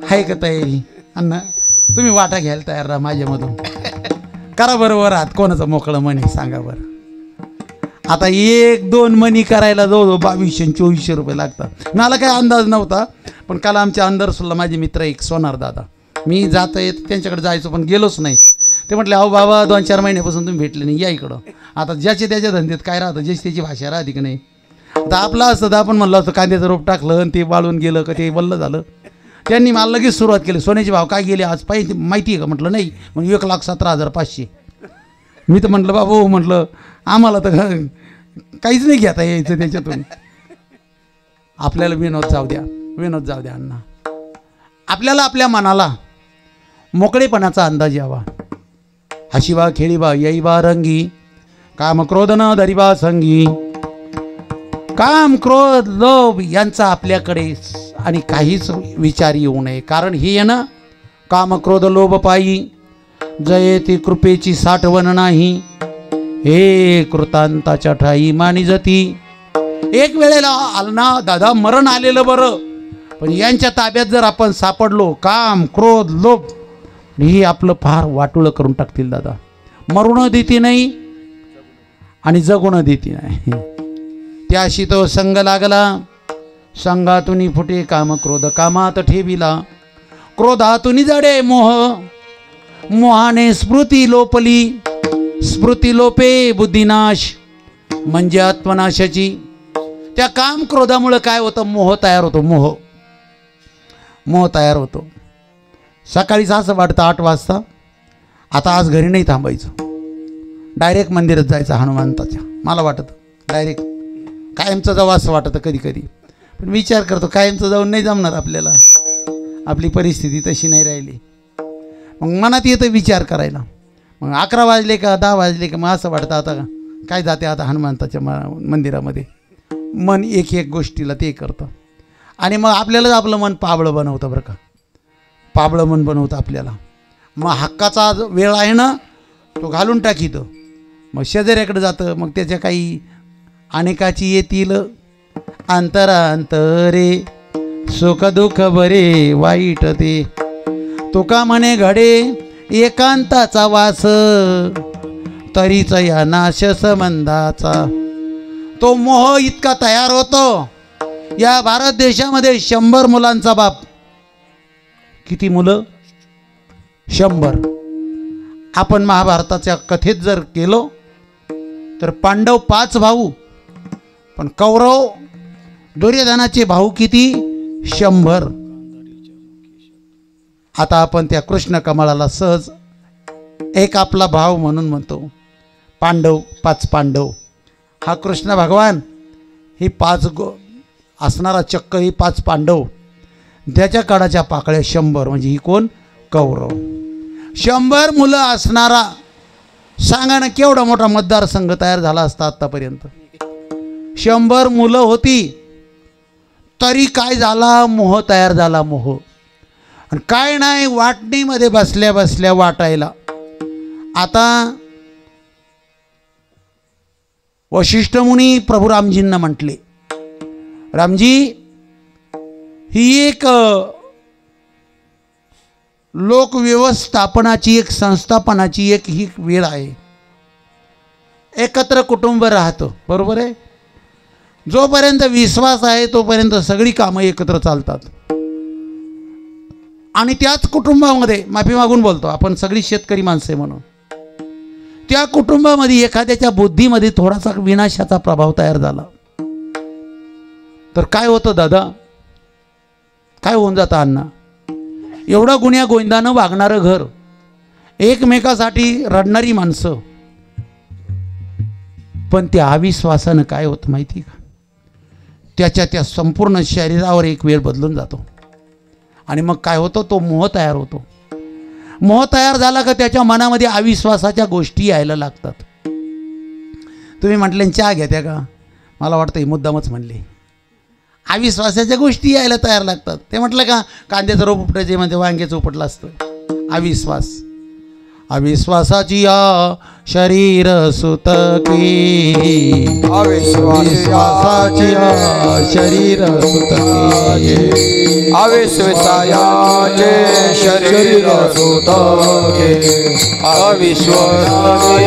S4: आहे का तयारी अण्णा? तुम्ही वाटा घ्यायला तयार राहा माझ्यामधून. करा बरोबर आहात. कोणाचं मोकळं मन आहे सांगा बरं. आता 1-2 मणी करायला जवळजवळ 2200-2400 रुपये लागतात. मला काही अंदाज नव्हता, पण काल आमच्या अंदरसुल्ला माझे मित्र एक सोनार दादा, मी जाता येत त्यांच्याकडे जायचो पण गेलोच नाही. ते म्हटले अहो बाबा 2-4 महिन्यापासून तुम्ही भेटले नाही, या इकडं. आता ज्याचे त्याच्या धंद्यात काय राहतं, ज्याची त्याची भाषा राहते की नाही. आता आपलं असतं तर आपण म्हणलं असतं कांद्याचं रोप टाकलं आणि ते वाळून गेलं का ते वल्लं झालं. त्यांनी मला लगेच सुरुवात केली, सोन्याचे भाव काय गेले आज पाहिजे माहिती आहे का? म्हटलं नाही. मग 1,17,500. मी तर म्हटलं बाबू, म्हटलं आम्हाला तर काहीच नाही घेता यायचं त्याच्यातून. आपल्याला विनोद जाऊ द्या, विनोद जाऊ द्या अण्णा. आपल्याला आपल्या मनाला मोकळेपणाचा अंदाज यावा. हशिबा खेळीबा येईबा रंगी, काम क्रोध न धरिबा संगी. काम क्रोध लोभ यांचा आपल्याकडे आणि काहीच विचार येऊ नये. कारण हे आहे ना, काम क्रोध लोभ पायी जयेती कृपेची साठवण नाही. हे कृतांताच्या ठाई मानी जती. एक वेळेला आलं ना दादा, मरण आलेलं बरं, पण यांच्या ताब्यात जर आपण सापडलो, काम क्रोध लोभ, हे आपलं फार वाटुळं करून टाकतील दादा. मरून देती नाही आणि जगून देती नाही. त्याशी तो संग लागला, संगातून फुटे काम क्रोध, कामात ठेविला. क्रोधातून जडे मोह, मोहाने स्मृती लोपली. स्मृती लोपे बुद्धिनाश, म्हणजे आत्मनाशाची. त्या काम क्रोधामुळे काय होतं, मोह तयार होतो. मोह तयार होतो. सकाळीच असं वाटतं 8 वाजता आता आज घरी नाही थांबायचं, डायरेक्ट मंदिरात जायचं हनुमंताच्या. मला वाटतं डायरेक्ट कायमचं जावं असं वाटतं कधी कधी. पण विचार करतो कायमचं जाऊन नाही जमणार आपल्याला, आपली परिस्थिती तशी नाही राहिली. मग मनात येतं विचार करायला. मग 11 वाजले का 10 वाजले का मग असं वाटतं आता काय जाते आता हनुमंताच्या मंदिरामध्ये. मन एक गोष्टीला ते करतं आणि मग आपल्यालाच आपलं मन पाबळं बनवतं बरं का. पाबळं मन बनवतं आपल्याला. मग हक्काचा वेळ आहे ना, तो घालून टाकीतं. मग शेजाऱ्याकडे जातं, मग त्याच्या काही अनेकाची येतील अंतरांतरे, सुख दुःख बरे वाईट ते. तुका म्हणे घडे एकांताचा वास, तरीच या नाश संबंधाचा. तो मोह इतका तयार होतो. या भारत देशामध्ये 100 मुलांचा बाप. किती मुलं? 100. आपण महाभारताच्या कथेत जर गेलो तर पांडव 5 भाऊ, पण कौरव दुर्योधनाचे भाऊ किती? 100. आता आपण त्या कृष्ण कमळाला सहज एक आपला भाव म्हणून म्हणतो. पांडव 5 पांडव. हा कृष्ण भगवान ही 5 असणारा चक्क, ही 5 पांडव. त्याच्या काळाच्या पाकळ्या 100, म्हणजे ही कोण? कौरव. 100 मुलं असणारा, सांगा ना केवढा मोठा मतदारसंघ तयार झाला असता आतापर्यंत. 100 मुलं होती तरी काय झाला? मोह तयार झाला. मोह. आणि काय नाही, वाटणीमध्ये बसल्या बसल्या वाटायला. आता वशिष्ठ मुनी प्रभू रामजींना म्हटले, रामजी, ही एक लोकव्यवस्थापनाची, एक संस्थापनाची एक ही वेळ आहे. एकत्र कुटुंब राहतं, बरोबर आहे. जोपर्यंत विश्वास आहे तोपर्यंत सगळी कामं एकत्र चालतात. आणि त्याच कुटुंबामध्ये, माफी मागून बोलतो, आपण सगळी शेतकरी माणसे म्हणून, त्या कुटुंबामध्ये एखाद्याच्या बुद्धीमध्ये थोडासा विनाशाचा प्रभाव तयार झाला तर काय होतं दादा, काय होऊन जातं अण्णा? एवढं गुन्ह्या गोविंदानं वागणारं घर, एकमेकासाठी रडणारी माणसं, पण त्या अविश्वासानं काय होतं माहिती का? त्या संपूर्ण शरीरावर एक वेळ बदलून जातो. आणि मग काय होतं, तो मोह तयार होतो. मोह तयार झाला का त्याच्या मनामध्ये अविश्वासाच्या गोष्टी यायला लागतात. तुम्ही म्हटले चहा घेत्या का? मला वाटतं मुद्दामच म्हणले. अविश्वासाच्या गोष्टी यायला तयार लागतात. ते म्हटलं का कांद्याचं रोप उपटायचे म्हणजे वांग्याचं उपटलं असतं. अविश्वास, अविश्वासाची या शरीर सुतकी, अविश्वासाची या शरीर सुतकी,
S2: अविश्वासाचे शरीर सुतके, अविश्वासाचे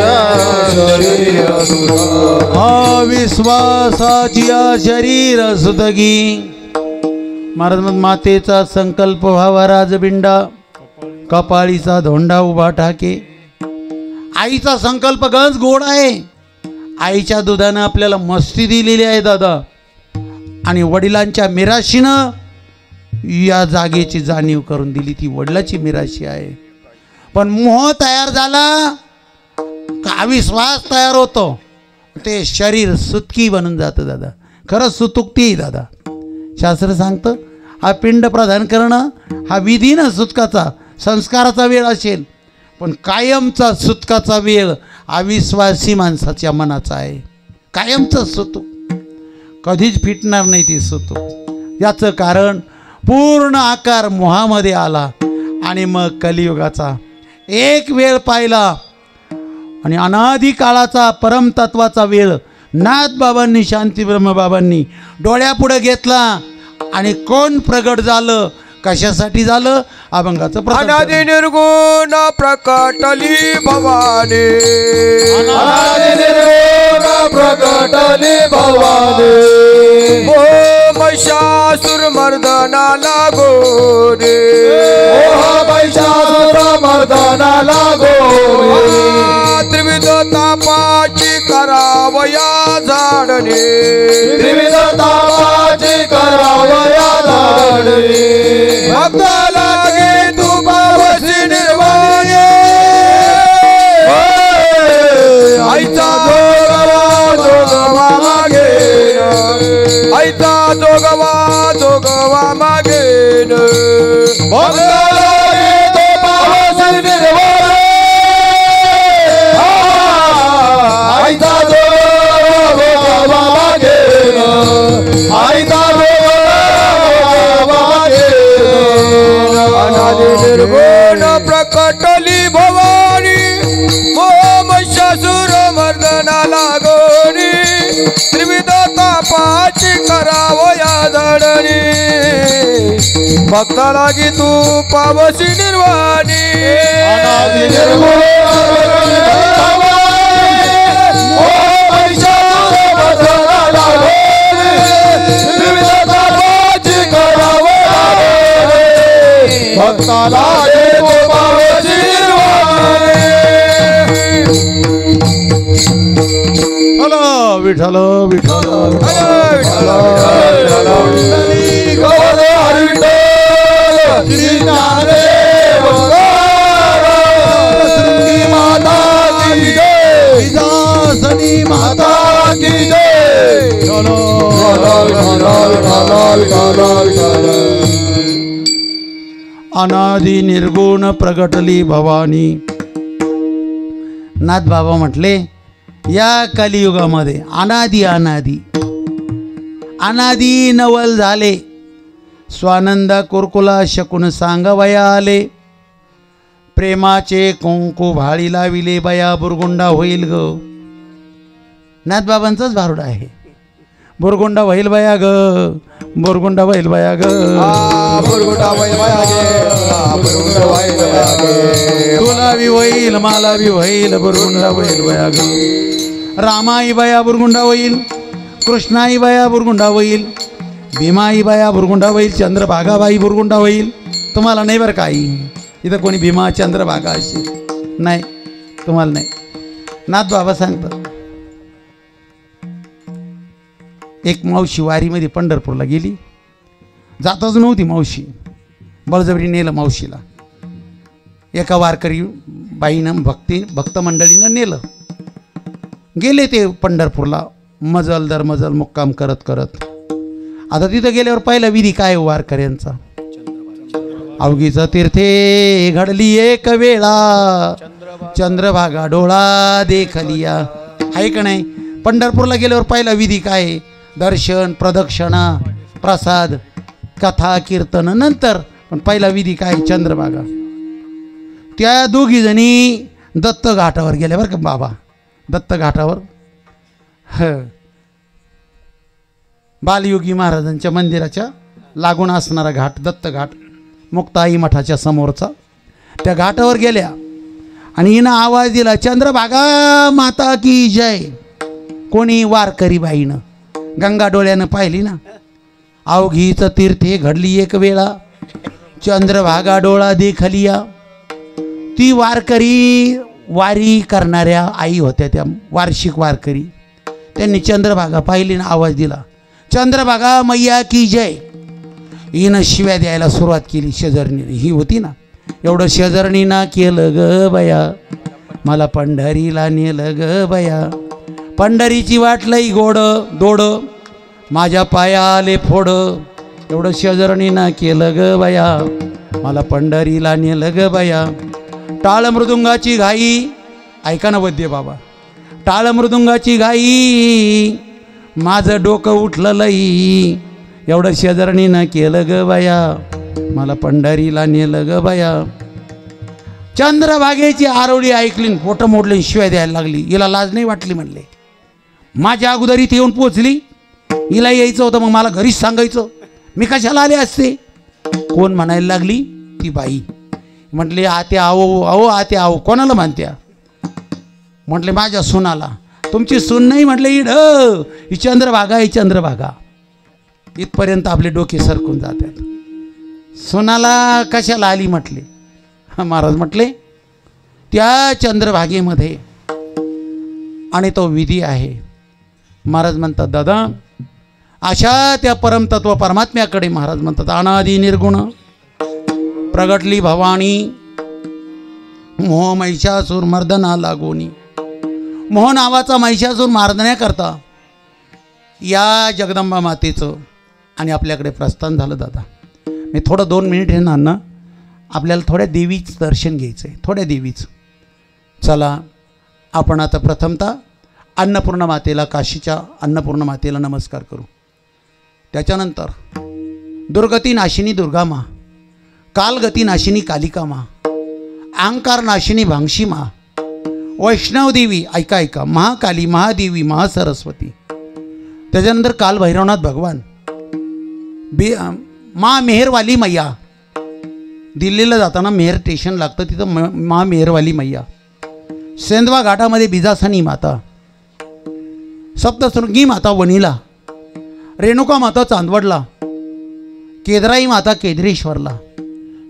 S2: शरीर सुतके,
S4: अविश्वासाची या शरीर सुतकी. महाराज मग मातेचा संकल्प व्हावा राजबिंडा, कपाळीचा धोंडा उभा ठाके. आईचा संकल्प गंज गोड आहे. आईच्या दुधानं आपल्याला मस्ती दिलेली आहे दादा. आणि वडिलांच्या मिराशीनं या जागेची जाणीव करून दिली, ती वडिलाची मिराशी आहे. पण मोह तयार झाला का अविश्वास तयार होतो, ते शरीर सुतकी बनून जातं दादा. खरंच सुतुक्ती दादा. शास्त्र सांगतं हा पिंड प्रदान करणं हा विधी ना सुतकाचा, संस्काराचा वेळ असेल, पण कायमचा सुतकाचा वेळ अविश्वासी माणसाच्या मनाचा आहे. कायमचा सुतूक, कधीच फिटणार नाही ती सुतूक. याचं कारण पूर्ण आकार मोहामध्ये आला आणि मग कलियुगाचा एक वेळ पाहिला आणि अनादी काळाचा परमतत्वाचा वेळ नाथबाबांनी, शांती ब्रह्मबाबांनी डोळ्यापुढे घेतला. आणि कोण प्रगट झालं, कशासाठी झालं? अभंगाचं प्रकट.
S2: अनादि निर्गुण प्रकटली भवानी, अनादि निर्गुण प्रकटली भवानी, ओ महिषासुर मर्दनाला गोरे, ओ महिषासुर मर्दनाला गोरे, त्रिविध तापाची करावया झाडणे, त्रिविध तापाची करावया झाडणे, भक्ताला गे तू पावसी निर्वाणी, आईचा जोगवा मागेन, आईचा जोगवा मागेन, भक्ताला गे तू पावसी निर्वाणी, आईचा जोगवा मागेन, आईचा निर्गुण प्रकटली भवानी, महिषासुर मर्दनाला गोरी, त्रिविध तापाची करावया धडणी, भक्ता लागी तू पावसी निर्वाणी. भक्ताला
S4: विठ्ठल विठ्ठल
S2: माता की जय.
S4: अनादि निर्गुण प्रगटली भवानी. नाथ बाबा म्हटले या कलियुगामध्ये अनादि अनादि अनादि नवल झाले, स्वानंदा कुरकुला शकून सांगवया आले, प्रेमाचे कुंकू भाळी लाविले, बया बुरगुंडा होईल ग. नाथबाबांचाच भारुड आहे. बोरगोंडा व्हाईल बाया ग, बोरगोंडा व्हाईल बाया ग,
S2: बुरगुंडा बैल बाया गे, बुरगुंडा बैल बाया गे.
S4: तुला बी होईल मला बी होईल बुरगुंडा व्हाईल बाया ग. रामाई बाया बुरगुंडा होईल, कृष्णाई बाया बुरगुंडा होईल, भीमाई बाया बुरगुंडा होईल, चंद्रभागाबाई बुरगुंडा होईल. तुम्हाला नाही बरं काही इथं कोणी भीमा चंद्रभागा अशी नाही, तुम्हाला नाही. नाथ बाबा सांगतात एक मावशी वारीमध्ये पंढरपूरला गेली, जातच नव्हती मावशी, बळजबरी नेलं मावशीला. एका वारकरी बाईनं भक्त मंडळीनं नेलं. गेले ते पंढरपूरला मजल दर मजल मुक्काम करत करत. आता तिथं गेल्यावर पहिला विधी काय वारकऱ्यांचा, अवघीच तीर्थे घडली एक वेळा, चंद्रभागा डोळा देखलिया. आहे का नाही? पंढरपूरला गेल्यावर पहिला विधी काय, दर्शन प्रदक्षिणा प्रसाद कथा कीर्तन नंतर, पण पहिला विधी काय चंद्रभागा. त्या दोघी जणी दत्त घाटावर गेल्या बरं का बाबा. दत्त घाटावर बालयोगी महाराजांच्या मंदिराच्या लागून असणारा घाट दत्त घाट, मुक्ताई मठाच्या समोरचा. त्या घाटावर गेल्या आणि हिनं आवाज दिला, चंद्रभागा माता की जय. कोणी वारकरी बाईनं गंगा डोळ्यानं पाहिली ना. अवघीच तीर्थे घडली एक वेळा, चंद्रभागा डोळा देखलिया. ती वारकरी वारी करणाऱ्या आई होत्या, त्या वार्षिक वारकरी. त्यांनी चंद्रभागा पाहिली ना, आवाज दिला, चंद्रभागा मैया की जय. हिनं शिव्या द्यायला सुरुवात केली शेजारणीने. ही होती ना, एवढं शेजारणीनं केलं ग बया, मला पंढरीला नेलं ग बया. पंढरीची वाट लई गोड दोड, माझ्या पाया आले फोड. एवढं शेजारणीनं केलं ग बया, मला पंढरीला नेलं ग बया. टाळ मृदुंगाची घाई, ऐका ना वद्य बाबा, टाळ मृदुंगाची घाई, माझं डोकं उठलं लई. एवढं शेजारणीनं केलं ग बया, मला पंढरीला नेलं ग बया. चंद्रभागेची आरोळी ऐकली, पोटं मोडली, शिवाय द्यायला लागली. हिला लाज नाही वाटली म्हणले. माझ्या अगोदर इथे येऊन पोचली, हिला यायचं होतं मग मला घरीच सांगायचं, मी कशाला आले असते. कोण म्हणायला लागली? ती बाई. म्हटले आत्या आहो, अहो आत्या आहो. कोणाला म्हणत्या? म्हटले माझ्या सुनाला. तुमची सून नाही म्हटले, इड ही चंद्रभागा, ही चंद्रभागा. इथपर्यंत आपले डोके सरकून जातात. सुनाला कशाला आली म्हटले. महाराज म्हटले त्या चंद्रभागेमध्ये आणि तो विधी आहे. महाराज म्हणतात दादा, अशा त्या परमतत्व परमात्म्याकडे महाराज म्हणतात अनादि निर्गुण प्रगटली भवानी, मोह महिषासूर मर्दना लागोनी. मोह नावाचा महिषासूर मारण्याकरता या जगदंबा मातेचं आणि आपल्याकडे प्रस्थान झालं. दादा मी थोडं 2 मिनिट येणार ना, आपल्याला थोड्या देवीचं दर्शन घ्यायचं आहे, थोड्या देवीचं. चला आपण आता प्रथमतः अन्नपूर्णा मातेला, काशीच्या अन्नपूर्णा मातेला नमस्कार करू. त्याच्यानंतर दुर्गती नाशिनी दुर्गा मा, कालगती नाशिनी कालिका मा, अहंकार नाशिनी भांगशी मा, वैष्णवदेवी ऐका ऐका, महाकाली, महादेवी, महासरस्वती. त्याच्यानंतर काल भैरवनाथ भगवान, मा मेहरवाली मैया. दिल्लीला जाताना मेहर स्टेशन लागतं, तिथं मा मेहरवाली मैया. सेंदवा घाटामध्ये बिजासनी माता, सप्तशृंगी माता वणीला, रेणुका माता चांदवडला, केदराई माता केद्रेश्वरला,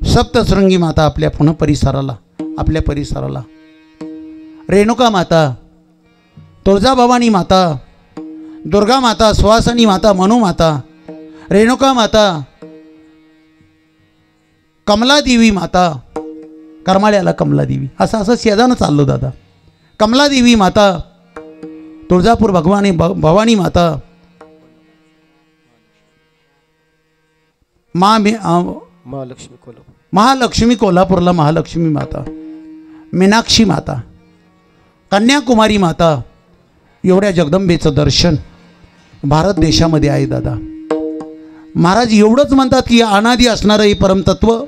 S4: सप्तशृंगी माता आपल्या पुणे परिसराला, आपल्या परिसराला, रेणुका माता, तुळजाभवानी माता, दुर्गा माता, सुहासनी माता, मनु माता, रेणुका माता, कमलादेवी माता, करमाळ्याला कमलादेवी. असं असं शेजानं चाललो दादा. कमलादेवी माता, तुळजापूर भवानी माता, महालक्ष्मी कोल्हापूरला महालक्ष्मी माता, मीनाक्षी माता, कन्याकुमारी माता. एवढ्या जगदंबेचं दर्शन भारत देशामध्ये आहे दादा. महाराज एवढंच म्हणतात की अनादी असणारं हे परमतत्व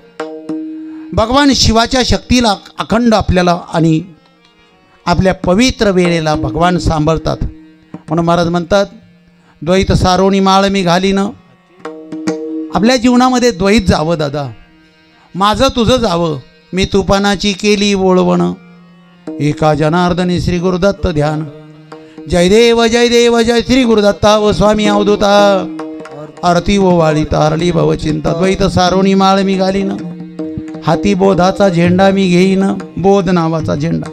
S4: भगवान शिवाच्या शक्तीला अखंड आपल्याला आणि आपल्या पवित्र वेळेला भगवान सांभाळतात. म्हणून महाराज म्हणतात द्वैत सारोणी माळ मी घालीन. आपल्या जीवनामध्ये द्वैत जावं दादा, माझं तुझं जावं. मी तुपानाची केली ओळवण, एका जनार्दनी श्री गुरुदत्त ध्यान. जय देव जय देव जय श्री गुरुदत्ता व स्वामी अवधूता. आरती व वाळी तारली भवचिंता. द्वैत सारोणी माळ मी घालीन, हाती बोधाचा झेंडा मी घेईन. बोध नावाचा झेंडा.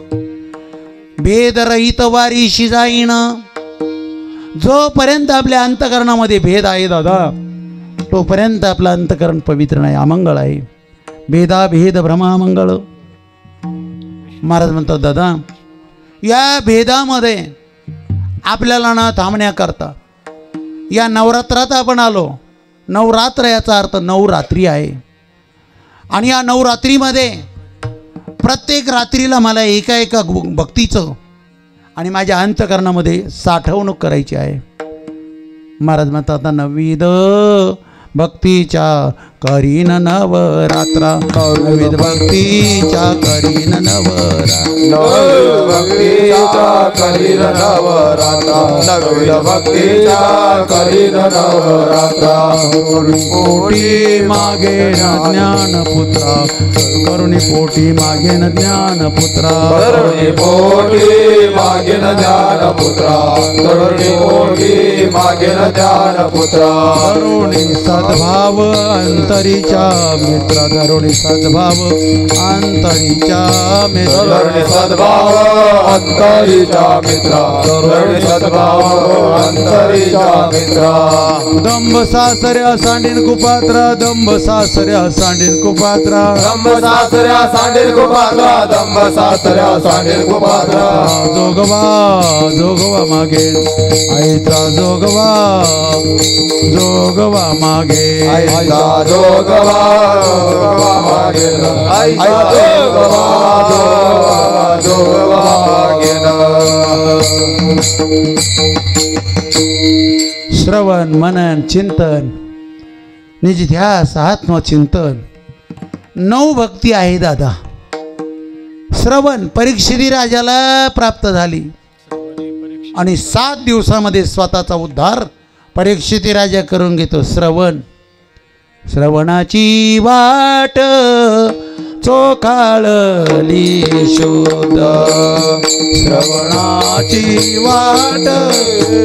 S4: भेदरहित वारीशी जाईन. जोपर्यंत आपल्या अंतकरणामध्ये भेद आहे दादा, तोपर्यंत आपलं अंतकरण पवित्र नाही, अमंगळ आहे. भेदाभेद भ्रमामंगळ. महाराज म्हणतात दादा, या भेदामध्ये आपल्याला ना थांबण्याकरता या नवरात्रात आपण आलो. नवरात्र याचा अर्थ नवरात्री आहे. आणि या नवरात्रीमध्ये प्रत्येक रात्रीला मला एका एका भक्तीचं आणि माझ्या अंतकरणामध्ये साठवणूक करायची आहे. महाराज म्हणतात नवविध भक्तीच्या करीन नवरात्रा. नवविध भक्तीच्या करीन नवरात्रा.
S2: भक्तीच्या करीन नवरात्रा. नवविध भक्तीच्या करीन नवरात्रा.
S4: पोटी मागेन ज्ञानपुत्रा. करुणी पोटी मागेन ज्ञानपुत्रा.
S2: करुणी पोटी मागेन ज्ञानपुत्रा. करुणी पोटी मागेन ज्ञानपुत्रा.
S4: करुणी सद्भाव अंतरीच्या मित्र. करुणी सद्भाव अंतरीच्या मित्र.
S2: करुणी सद्भाव अंतरीच्या मित्र. करुणी सद्भाव अंतरीच्या मित्र.
S4: दंभ सासऱ्या सांडीन कुपात्रा. दंभ सासऱ्या सांडीन कुपात्रा.
S2: दंभ सासऱ्या सांडील कुपात्रा. दंभ सासऱ्या सांडील कुपात्रा.
S4: जोगवा जोगवा मागे आईचा जोगवा जोगवा मागे.
S2: आईचा जोगवा जोगवा मागे. आईचा जोगवा जोगवा जोगवा मागे.
S4: श्रवण मनन चिंतन निज ध्यास आत्मचिंतन. 9 भक्ती आहे दादा. श्रवण परीक्षिती राजाला प्राप्त झाली आणि 7 दिवसामध्ये स्वतःचा उद्धार परीक्षिती राजा करून घेतो. श्रवणाची वाट चोखाळली शोध. श्रवणाची वाट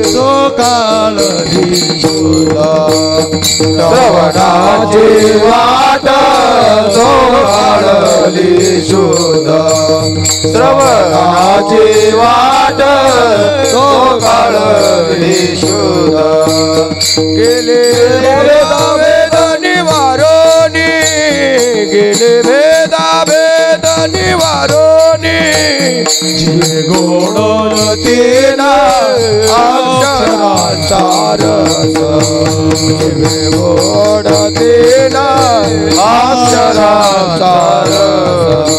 S4: चोखाळली शोध.
S2: श्रवणाची वाट चोखाळली शोध. श्रवणाची वाट चोखाळली शोध. गेले भेद निवारोनी. गेले भेद निवारोनी.
S4: जे गोड
S2: तीन अक्षरांचा रस. गोड तीन अक्षरांचा रस.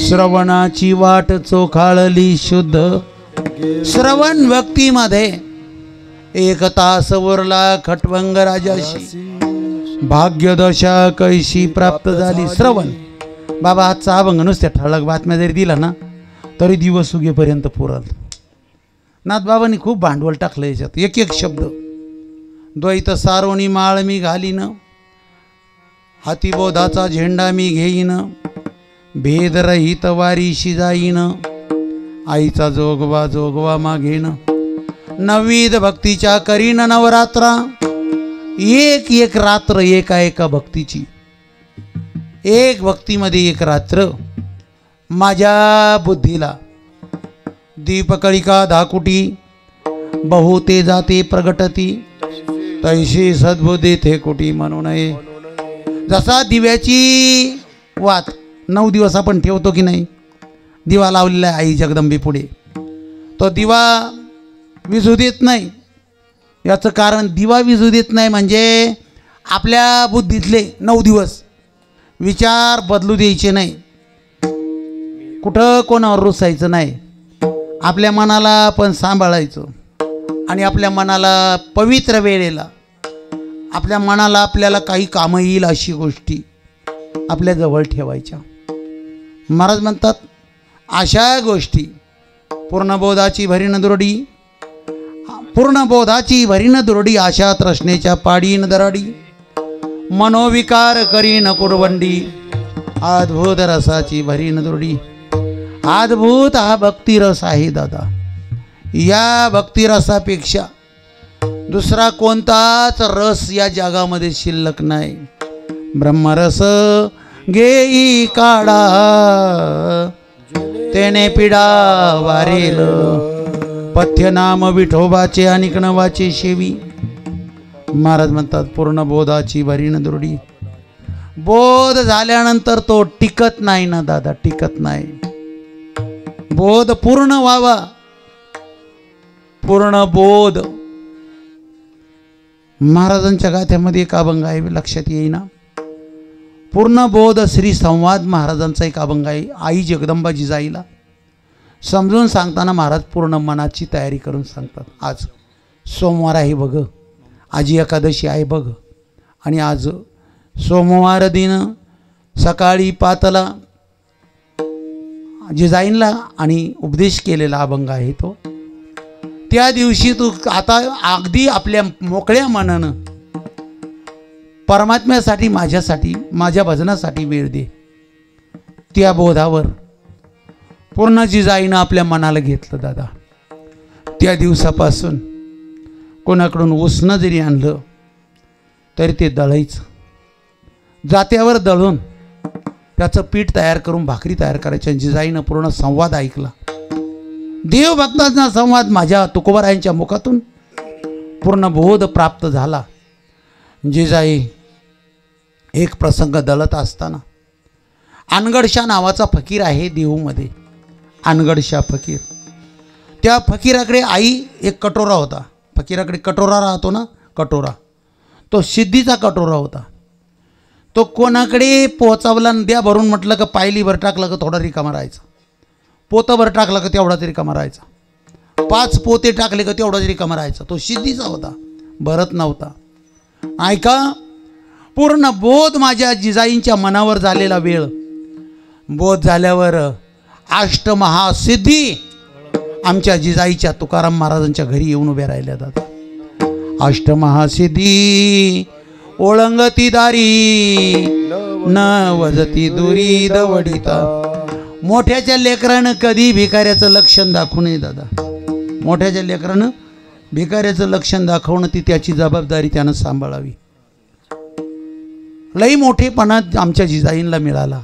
S4: श्रवणाची वाट चोखाळली शुद्ध. श्रवण भक्तीमध्ये 1 तास उरला खटवंग राजाशी. भाग्यदशा कैशी प्राप्त झाली. श्रवण बाबा आजचा अभंग नुसत्या ठळक बातम्या जरी दिला ना तरी दिवस उगेपर्यंत पुरल. नाथबाबांनी खूप भांडवल टाकलं याच्यात. एक एक शब्द. द्वैत सारोणी माळ मी घालीन, हातीबोधाचा झेंडा मी घेईन. भेदरहित वारीशी जाईन, आईचा जोगवा जोगवा मागेन. नवविध भक्तीच्या करीन नवरात्रा. एक एक रात्र एका एका भक्तीची. एक भक्तीमध्ये एक रात्र. माझ्या बुद्धीला दीपकळिका धाकुटी. बहुते जाते प्रगटती, तैशी सद्बुद्धी थे कुटी म्हणू नये. जसा दिव्याची वात 9 दिवस आपण ठेवतो की नाही, दिवा लावलेला आहे आई जगदंबे पुढे, तो दिवा विझू देत नाही. याचं कारण दिवा विझू देत नाही म्हणजे आपल्या बुद्धीतले 9 दिवस विचार बदलू द्यायचे नाही. कुठं कोणावर रुसायचं नाही. आपल्या मनाला आपण सांभाळायचं आणि आपल्या मनाला पवित्र वेळेला आपल्या मनाला आपल्याला काही कामं येईल अशी गोष्टी आपल्या जवळ ठेवायच्या. महाराज म्हणतात अशा गोष्टी पूर्णबोधाची भरीन दुरडी, पूर्णबोधाची भरीन दुरडी, आशा तृष्णेच्या पाडीन दरडी, मनोविकार करीन कुरवंडी, अद्भुत रसाची भरीन दुरडी. अद्भुत हा भक्तिरस आहे दादा. या भक्तिरसापेक्षा दुसरा कोणताच रस या जगामध्ये शिल्लक नाही. ब्रह्मरस घेई काढा, तेने पिडा वारेल, पथ्य नाम विठोबाचे आणि कणवाचे शेवी. महाराज म्हणतात पूर्ण बोधाची भरीन दुरडी. बोध झाल्यानंतर तो टिकत नाही ना दादा, टिकत नाही. बोध पूर्ण व्हावा, पूर्ण बोध. महाराजांच्या गाथ्यामध्ये एक अभंग आहे, लक्षात येईना. पूर्ण बोध श्री संवाद महाराजांचा एक अभंग आहे. आई जगदंबा जिजाईला समजून सांगताना महाराज पूर्ण मनाची तयारी करून सांगतात. आज सोमवार आहे बघ, आजी एकादशी आहे बघ, आणि आज सोमवार दिन सकाळी 5ला जिजाईंला आणि उपदेश केलेला अभंग आहे तो. त्या दिवशी तू आता अगदी आपल्या मोकळ्या मनानं परमात्म्यासाठी, माझ्यासाठी, माझ्या भजनासाठी वेळ दे. त्या बोधावर पूर्ण जिजाईनं आपल्या मनाला घेतलं दादा. त्या दिवसापासून कोणाकडून उसनं जरी आणलं तरी ते दळायचं, जात्यावर दळून त्याचं पीठ तयार करून भाकरी तयार करायच्या. जिजाईनं पूर्ण संवाद ऐकला. देवभक्तांचा संवाद माझ्या तुकोबारायांच्या मुखातून पूर्ण बोध प्राप्त झाला. जिजाई एक प्रसंग दळत असताना अनगडशा नावाचा फकीर आहे देऊमध्ये, अनगडशा फकीर. त्या फकीराकडे आई एक कटोरा होता. फकीराकडे कटोरा राहतो ना, कटोरा, तो सिद्धीचा कटोरा होता. तो कोणाकडे पोचावला, द्या भरून म्हटलं का पायलीभर टाकलं का थोडा रिकामा राहायचा, पोतभर टाकलं का तेवढाच रिकामा राहायचा, 5 पोते टाकले का तेवढाच रिकामा राहायचा. तो सिद्धीचा होता, भरत नव्हता. ऐका, पूर्ण बोध माझ्या जिजाईंच्या मनावर झालेला वेळ, बोध झाल्यावर अष्टमहासिद्धी आमच्या जिजाईच्या तुकाराम महाराजांच्या घरी येऊन उभ्या राहिल्या दादा. अष्टमहासिद्धी ओळंगती दारी, न वजती दुरी दवडिता. मोठ्याच्या लेकरानं कधी भिकाऱ्याचं लक्षण दाखवू नये दादा. मोठ्याच्या लेकरानं भिकाऱ्याचं लक्षण दाखवणं ती त्याची जबाबदारी त्यानं सांभाळावी. लई मोठेपणा आमच्या जिजाईंना मिळाला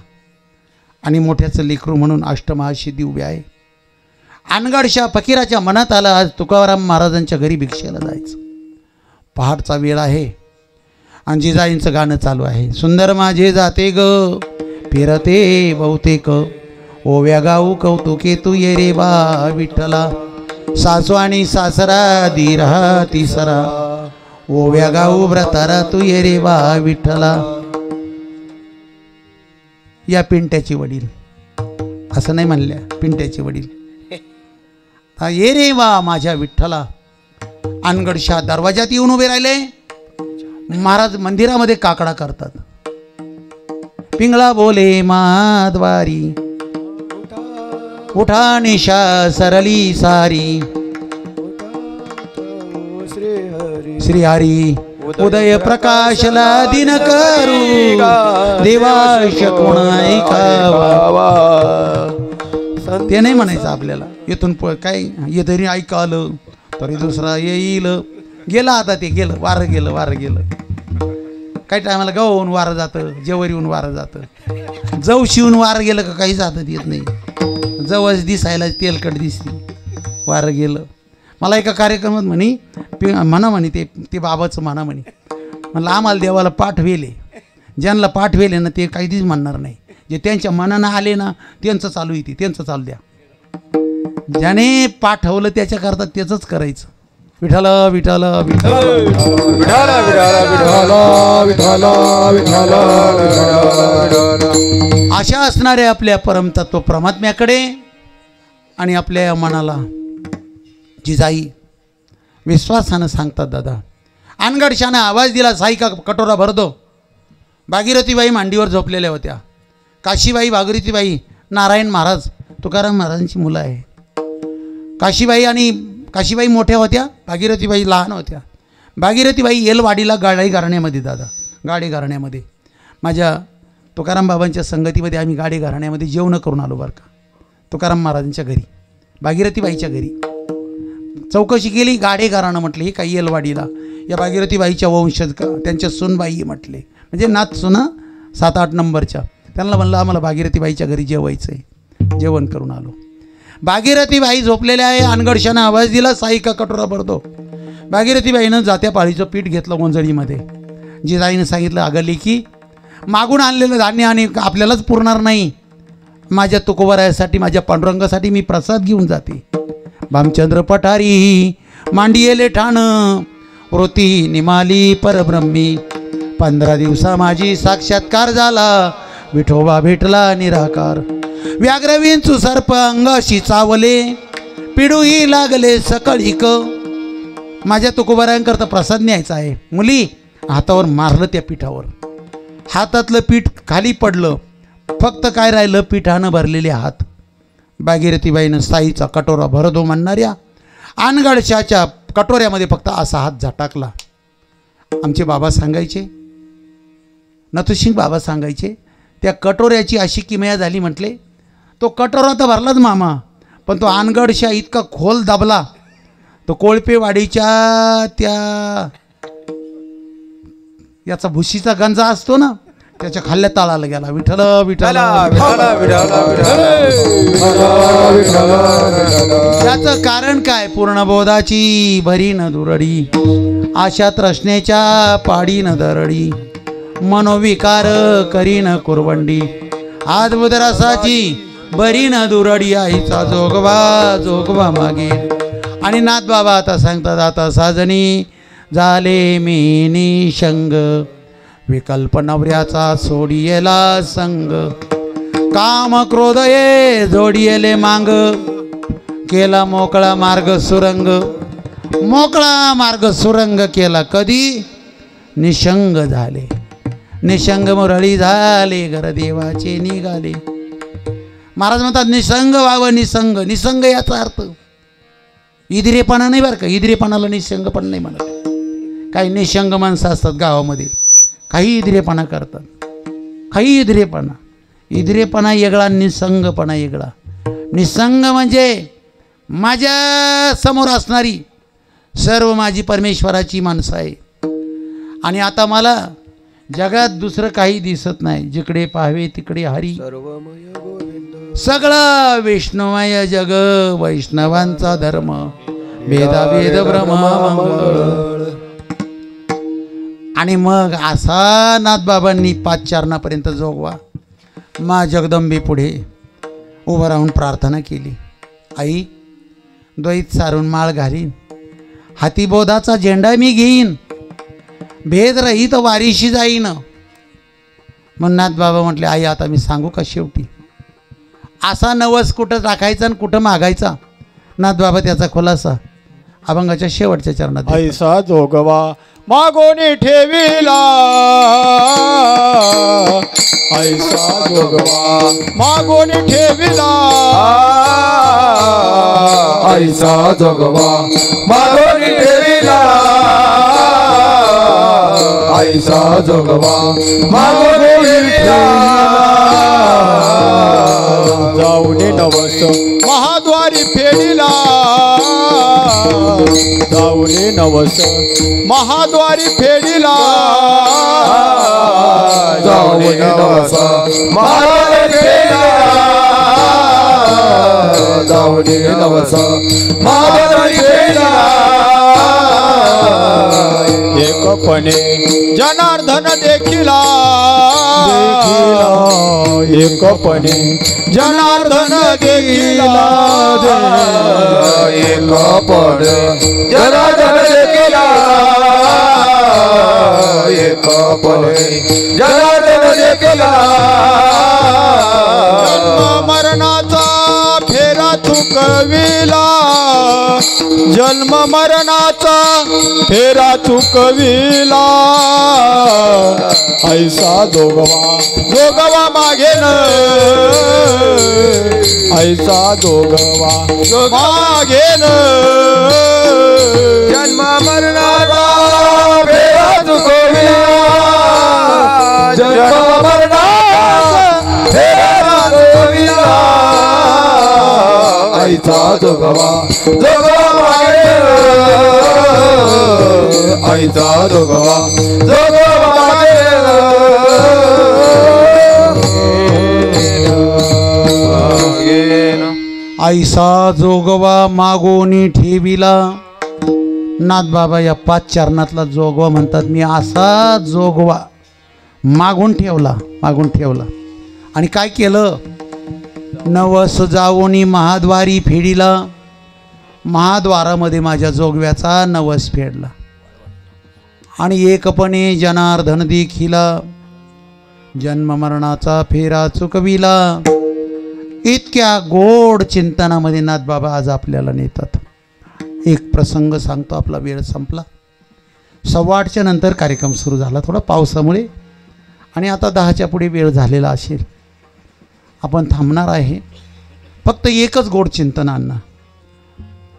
S4: आणि मोठ्याचं लेकरू म्हणून अष्टमहासिद्धी उभे आहे. अनगडशा फकीराच्या मनात आलं आज तुकाराम महाराजांच्या घरी भिक्षेला जायचं. पहाटचा वेळ आहे आणि जिजाईंचं गाणं चालू आहे. सुंदर माझे जाते ग फिरते बहुतेक, ओव्या गाऊ कौतुके तू ये रे बा विठ्ठला. सासू आणि सासरा दिरा तिसरा, ओव्या गाऊ व्रतारा तू ये रे बा विठ्ठला. या पिंट्याचे वडील, असं नाही म्हणल्या, पिंट्याचे वडील, ये रे वा माझ्या विठ्ठला. अनगडशा दरवाजात येऊन उभे राहिले. महाराज मंदिरामध्ये काकडा करतात. पिंगळा बोले माद्वारी, उठा निशा सरली सारी, श्री हरी उदय प्रकाशला दिन करू, देवाश कोण ऐकावा. ते नाही म्हणायचं आपल्याला. इथून काय ये तरी ऐकालं तरी दुसरा येईल. गेलं आता, ते गेलं, वारं गेलं, वारं गेलं. काही टायमाला गव्हाहून वारं जातं, जेवरीहून वारं जातं, जव शिवून वारं गेलं का काही जातात येत नाही. जवळ दिसायला तेलकट दिसते, वारं गेलं. मला एका कार्यक्रमात म्हणा म्हणे ते बाबाचं म्हणा म्हणे. म्हणलं आम्हाला देवाला पाठवेले, ज्यांना पाठवेले ना ते काहीच म्हणणार नाही. जे त्यांच्या मनानं आले ना त्यांचं चालू येते, त्यांचं चालू द्या. ज्याने पाठवलं त्याच्याकरता त्याचंच करायचं. विठ्ठल विठ्ठल विठ्ठल अशा असणाऱ्या आपल्या परमतत्व परमात्म्याकडे आणि आपल्या मनाला जिजाई विश्वासानं सांगतात दादा. अनगडशानं आवाज दिला, साई का कटोरा भरतो. भागीरथीबाई मांडीवर झोपलेल्या होत्या. काशीबाई, भागीरथीबाई, नारायण महाराज तुकाराम महाराजांची मुलं आहे. काशीबाई मोठ्या होत्या, भागीरथीबाई लहान होत्या. भागीरथीबाई येलवाडीला गाडी घराण्यामध्ये दादा, गाडी घराण्यामध्ये माझ्या तुकाराम बाबांच्या संगतीमध्ये आम्ही गाडी घराण्यामध्ये जेवण करून आलो बरं का, तुकाराम महाराजांच्या घरी, भागीरथीबाईच्या घरी. चौकशी केली, गाडे घराणं म्हटले हे काही येलवाडीला, या भागीरथीबाईच्या वंशज का, त्यांच्या सुनबाई म्हटले, म्हणजे नात सुना 7-8 नंबरच्या. त्यांना म्हणलं आम्हाला भागीरथीबाईच्या घरी जेवायचं आहे. जेवण करून आलो. भागीरथीबाई झोपलेल्या आहे. अनगडशानं आवाज दिला, साई का कटोरा भरतो. भागीरथीबाईनं जात्या पाळीचं पीठ घेतलं गोंजळीमध्ये. जिजाईनं सांगितलं अगं लेकी, मागून आणलेलं धान्य आणि आपल्यालाच पुरणार नाही, माझ्या तुकोबरायासाठी, माझ्या पांडुरंगासाठी मी प्रसाद घेऊन जाते. भामचंद्र पठारी मांडियेले ठाण, वृत्ती निमाली परब्रह्मी, 15 दिवसा माझी साक्षात्कार झाला, विठोबा भेटला निराकार. व्याघ्रविंचू सर्प अंगाशी चावले, पिडूही लागले सकळीक. माझ्या तुकोबरायांकरता प्रसाद न्यायचा आहे. मुली हातावर मारलं, त्या पिठावर हातातलं पीठ खाली पडलं, फक्त काय राहिलं, पिठानं भरलेले हात. भागीरथीबाईनं साईचा कटोरा भरदो म्हणणाऱ्या अनगडशाच्या कटोऱ्यामध्ये फक्त असा हात झटाकला. आमचे बाबा सांगायचे, नथुसिंग बाबा सांगायचे, त्या कटोऱ्याची अशी किमया झाली म्हटले, तो कटोरा तर भरलाच मामा, पण तो अनगडशा इतका खोल दाबला, तो कोळपेवाडीच्या त्या याचा भुशीचा गंजा असतो ना, त्याच्या खाल्ल्या ताळाला गेला. विठ्ठल विठ्ठल त्याचं कारण काय, पूर्णबोधाची भरी न दुरडी, आशा तृष्णेच्या पाडी न दरडी, मनोविकार करी न कुरवंडी, अद्भुत रसाची बरी न दुरडी, आईचा जोगवा जोगवा मागे. आणि नाथ बाबा आता सांगतात, आता साजनी झाले मी निशंग, विकल्प नवऱ्याचा सोडियेला संग, काम क्रोध ये जोडियेले मांग, केला मोकळा मार्ग सुरंग, मोकळा मार्ग सुरंग केला कधी, निशंग झाले, निशंग मुरळी झाले, घर देवाचे निघाले. महाराज म्हणतात निसंग व्हावं, निसंग. निसंग याचा अर्थ इदिरेपणा नाही बरं का, इदिरेपणाला निसंग पण नाही म्हणत. काही निसंग माणसं असतात गावामध्ये, काही इदिरेपणा करतात, काही इदिरेपणा वेगळा, निसंगपणा वेगळा. निसंग म्हणजे माझ्या समोर असणारी सर्व माझी परमेश्वराची माणसं आहे, आणि आता मला जगात दुसरं काही दिसत नाही. जिकडे पाहावे तिकडे हरी, सगळं विष्णुमय जग, वैष्णवांचा धर्म, भेदाभेद ब्रह्म मंगळ. आणि मग असा नाथबाबांनी 5 चरणापर्यंत जोगवा. मा जगदंबे पुढे उभं राहून प्रार्थना केली, आई द्वैत सारून माळ घालीन, हातीबोधाचा झेंडा मी घेईन, भेद रहित वारीशी जाईन. मग नाथबाबा म्हटले, आई आता मी सांगू का, शेवटी असा नवस कुठं टाकायचा आणि कुठं मागायचा. नाथबाबा त्याचा खुलासा अभंगाच्या शेवटच्या चरणात,
S1: ऐसा जोगवा मागोनी ठेविला, ऐसा जोगवा मागोनी ठेविला,
S2: ऐसा जोगवा मागोनी ठेविला, ऐसा जोगवा मागोनी ठेविला.
S1: जाऊने नवस महाद्वारी फेडिला, जाऊने नवस महाद्वारी फेडिला,
S2: जाऊने नवस महाद्वारी फेडिला, जाऊने नवस महाद्वारी फेडिला.
S1: एकपणे जनार्दन देखिला, एकपणे जनार्दन देखिला,
S2: एकपणे जनार्दन देखिला, एकपणे जनार्दन देखिला.
S1: जन्म मरणाचा फेरा चुकविला, जन्म मरणाचा फेरा चुकविला, ऐसा जोगवा जोगवा मागेन, ऐसा जोगवा मागेन
S2: जन्म मरणाचा फेरा चुकविला जन्म मरणाचा फेरा चुकविला
S1: ऐसा जोगवा
S2: मागेन
S1: ऐसा जोगवा
S4: ऐसा जोगवा मागोनी ठेविला. नाथबाबा या 5 चरणातला जोगवा म्हणतात. मी असा जोगवा मागून ठेवला आणि काय केलं. नवस जावोनी महाद्वारी फेडिला. महाद्वारामध्ये माझ्या जोगव्याचा नवस फेडला. आणि एकपणे जनार्दन देखिला जन्म मरणाचा फेरा चुकविला. इतक्या गोड चिंतनामध्ये नाथबाबा आज आपल्याला नेतात. एक प्रसंग सांगतो, आपला वेळ संपला. 8:15च्या नंतर कार्यक्रम सुरू झाला थोडा पावसामुळे, आणि आता 10च्या पुढे वेळ झालेला असेल. आपण थांबणार आहे. फक्त एकच गोड चिंतन आणणं.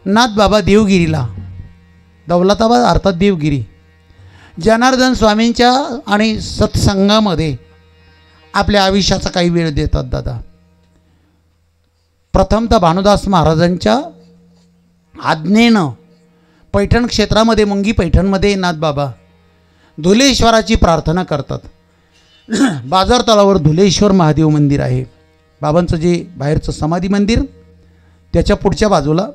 S4: नाथबाबा देवगिरीला, दौलताबाद अर्थात देवगिरी, जनार्दन स्वामींच्या आणि सत्संगामध्ये आपल्या आयुष्याचा काही वेळ देतात दादा. प्रथमतः भानुदास महाराजांच्या आज्ञेनं पैठण क्षेत्रामध्ये, मुंगी पैठणमध्ये नाथबाबा धुलेश्वराची प्रार्थना करतात. बाजार तळावर धुलेश्वर महादेव मंदिर आहे. बाबांचं जे बाहेरचं समाधी मंदिर त्याच्या पुढच्या बाजूला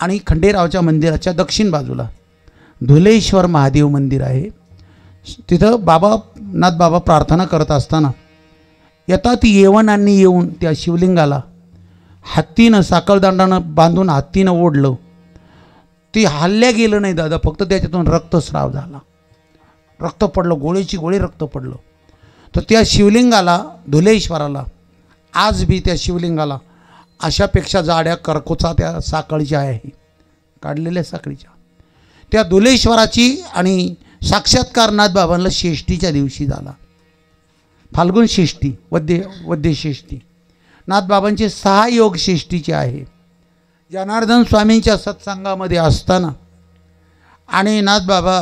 S4: आणि खंडेरावच्या मंदिराच्या दक्षिण बाजूला धुलेश्वर महादेव मंदिर आहे. तिथं नाथबाबा प्रार्थना करत असताना येतात येवणांनी येऊन त्या शिवलिंगाला हत्तीनं साखळदांडानं बांधून हत्तीनं ओढलं. ती हल्ल्या गेलं नाही दादा, फक्त त्याच्यातून रक्तस्राव झाला. रक्त पडलं, गोळीची गोळी रक्त पडलं. तर त्या शिवलिंगाला, धुलेश्वराला, आज बी त्या शिवलिंगाला अशापेक्षा जाड्या करकोचा त्या साखळीच्या आहे, काढलेल्या साखळीच्या. त्या धुलेश्वराची आणि साक्षात्कार नाथबाबांना षष्ठीच्या दिवशी झाला. फाल्गुन षष्ठी, वद्य षष्ठी. नाथबाबांचे 6 योग षष्ठीचे आहे. जनार्दन स्वामींच्या सत्संगामध्ये असताना आणि नाथबाबा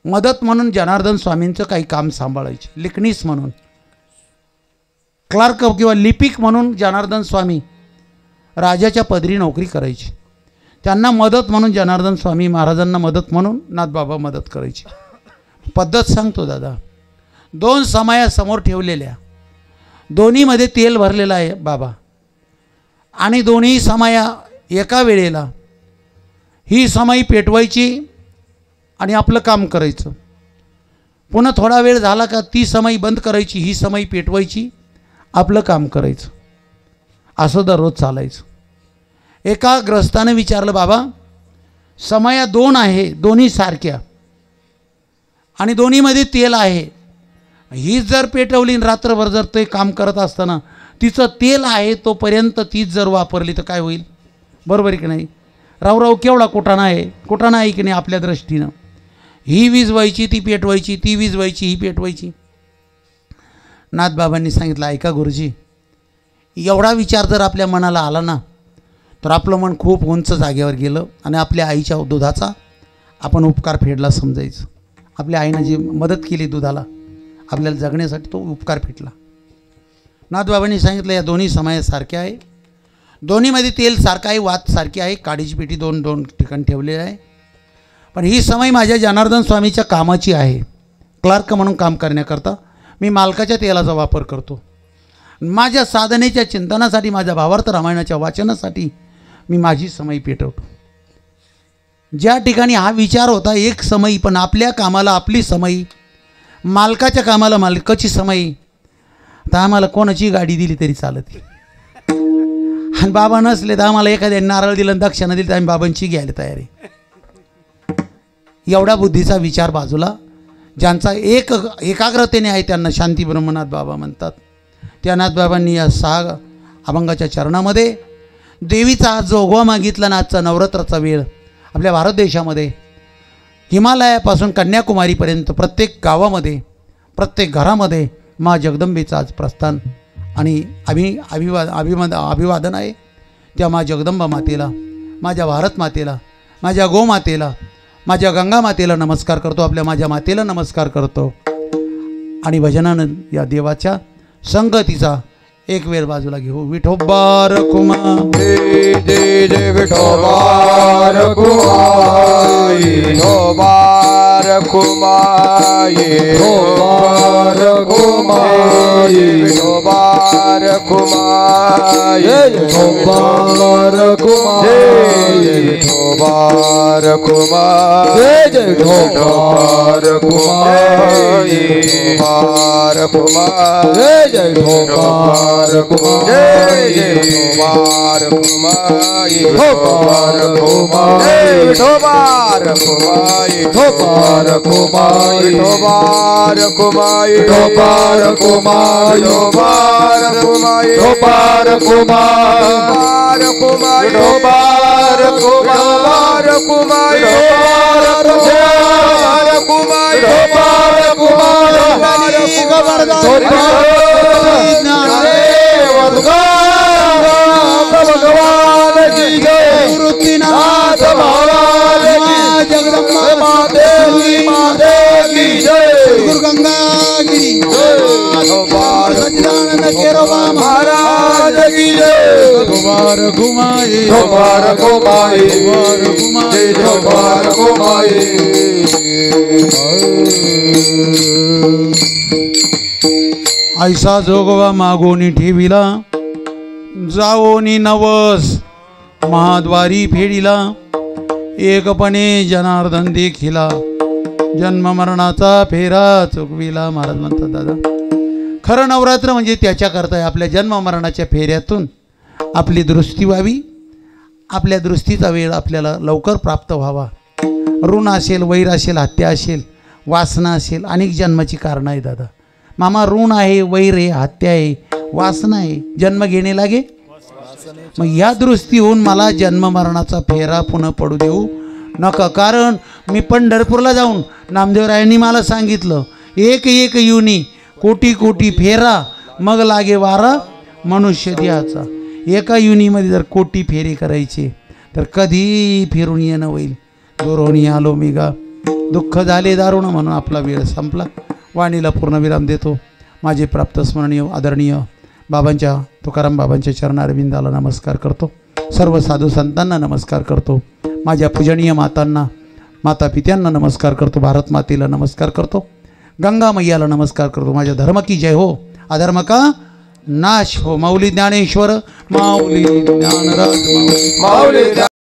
S4: मदत म्हणून जनार्दन स्वामींचं काही काम सांभाळायचे. लिखणीस म्हणून, क्लार्क किंवा लिपिक म्हणून जनार्दन स्वामी राजाच्या पदरी नोकरी करायची. त्यांना मदत म्हणून जनार्दन स्वामी महाराजांना मदत म्हणून नाथबाबा मदत करायची. पद्धत सांगतो दादा. 2 समाया समोर ठेवलेल्या, दोन्हीमध्ये तेल भरलेलं आहे बाबा, आणि दोन्ही समाया एका वेळेला ही समाई पेटवायची आणि आपलं काम करायचं. पुन्हा थोडा वेळ झाला का ती समाई बंद करायची, ही समाई पेटवायची, आपलं काम करायचं. असं दररोज चालायचं. एका ग्रस्ताने विचारलं, बाबा समया 2 आहे, दोन्ही सारख्या, आणि दोन्हीमध्ये तेल आहे, ही जर पेटवली रात्रभर जर ते काम करत असताना तिचं तेल आहे तोपर्यंत तीच जर वापरली तर काय होईल? बरोबर आहे की नाही? राव केवढा कुटाणा आहे की नाही आपल्या दृष्टीनं. ही विजवायची ती पेटवायची, ती विजवायची ही पेटवायची. नाथबाबांनी सांगितलं, ऐका गुरुजी, एवढा विचार जर आपल्या मनाला आला ना तर आपलं मन खूप उंच जागेवर गेलं आणि आपल्या आईच्या दुधाचा आपण उपकार फेडला समजायचं. आपल्या आईनं जी मदत केली दुधाला आपल्याला जगण्यासाठी, तो उपकार फेडला. नाथबाबांनी सांगितलं, या दोन्ही समय सारख्या आहे, दोन्हीमध्ये तेल सारखं आहे, वात सारखी आहे, काडीची पेटी दोन ठिकाणी ठेवलेली आहे, पण ही समय माझ्या जनार्दन स्वामीच्या कामाची आहे. क्लार्क म्हणून काम करण्याकरता मी मालकाच्या तेलाचा वापर करतो. माझ्या साधनेच्या चिंतनासाठी, माझ्या भावार्थ रामायणाच्या वाचनासाठी मी माझी समय पेटवतो. ज्या ठिकाणी हा विचार होता एक समयी, पण आपल्या कामाला आपली समयी, मालकाच्या कामाला मालकाची समयी, तर आम्हाला कोणाची गाडी दिली तरी चालते. आणि बाबा नसले तर आम्हाला एखाद्या नारळ दिलं, दक्षिणा दिली तर आम्ही बाबांची घ्यायला तयार आहे. एवढा बुद्धीचा विचार बाजूला, ज्यांचा एकाग्रतेने आहे त्यांना शांती ब्रह्मनाथ बाबा म्हणतात. त्या नाथबाबांनी या 6 अभंगाच्या चरणामध्ये देवीचा जोगवा मागितला. ना आजचा नवरात्राचा वेळ आपल्या भारत देशामध्ये हिमालयापासून कन्याकुमारीपर्यंत प्रत्येक गावामध्ये, प्रत्येक घरामध्ये मा जगदंबेचं आज प्रस्थान आणि अभिवादन आहे त्या मा जगदंबा मातेला, माझ्या भारत मातेला, माझ्या गोमातेला, माझ्या गंगा मातेला नमस्कार करतो, आपल्या माझ्या मातेला नमस्कार करतो. आणि भजनानं या देवाच्या संगतीचा एक वेळ बाजूला घेऊ. विठोबा रखुमा
S1: जय जय जय विठोबा रखुमाई, विठोबा रखुमाई, विठोबा रखुमाई, विठोबा रखुमाई, विठोबा रखुमाई, विठोबा रखुमाई, जय जय विठोबा रखुमाई, विठोबा रखुमाई, जय जय विठोबा रखुमाई, जय जय विठोबा रखुमाई, विठोबा रखुमाई, विठोबा रखुमाई, विठोबा रखुमाई, विठोबा रखुमाई, विठोबा रखुमाई, विठोबा रखुमाई, विठोबा रखुमाई, विठोबा रखुमाई, भगवान की जय, वृत्तीनाथ महाराज की, जगदम्बा माते की जय, गुरु गंगागिरी सच्चिदानंद केरोबा महाराज की जय.
S3: कुमार घुमाई,
S1: कुमार घुमाई, जय कुमार घुमाई.
S4: ऐसा जोगवा मागोनी ठेविला, जाओनी नवस महाद्वारी फेडिला, एकपणे जनार्दन देखिला, जन्म मरणाचा फेरा चुकविला. महाराज म्हणतात दादा, खरं नवरात्र म्हणजे त्याच्याकरता आहे, आपल्या जन्म मरणाच्या फेऱ्यातून आपली दृष्टी व्हावी, आपल्या दृष्टीचा वेळ आपल्याला लवकर प्राप्त व्हावा. ऋण असेल, वैर असेल, हत्या असेल, वासना असेल, अनेक जन्माची कारणं आहे दादा. मामा ऋण आहे, वैर आहे, हत्या आहे, वासना आहे, जन्म घेणे लागे. मग या दृष्टीहून मला जन्म मरणाचा फेरा पुन्हा पडू देऊ नका. कारण मी पंढरपूरला जाऊन नामदेवरायांनी मला सांगितलं, एक एक युनी कोटी कोटी फेरा मग लागे वारा मनुष्य देहाचा. एका युनीमध्ये जर कोटी फेरे करायचे तर कधी फिरून येणं होईल. दोरोनी आलो मी गा, दुःख झाले दारुण म्हणून आपला वेळ संपला. वाणीला पूर्णविराम देतो. माझे प्राप्त स्मरणीय आदरणीय बाबांच्या, तुकाराम बाबांच्या चरणारविंदाला नमस्कार करतो. सर्व साधू संतांना नमस्कार करतो. माझ्या पूजनीय मातांना, माता पित्यांना नमस्कार करतो. भारत मातेला नमस्कार करतो. गंगा मैयाला नमस्कार करतो. माझ्या धर्म की जय हो, अधर्म का नाश हो. माऊली ज्ञानेश्वर, माऊली ज्ञानराज, माऊली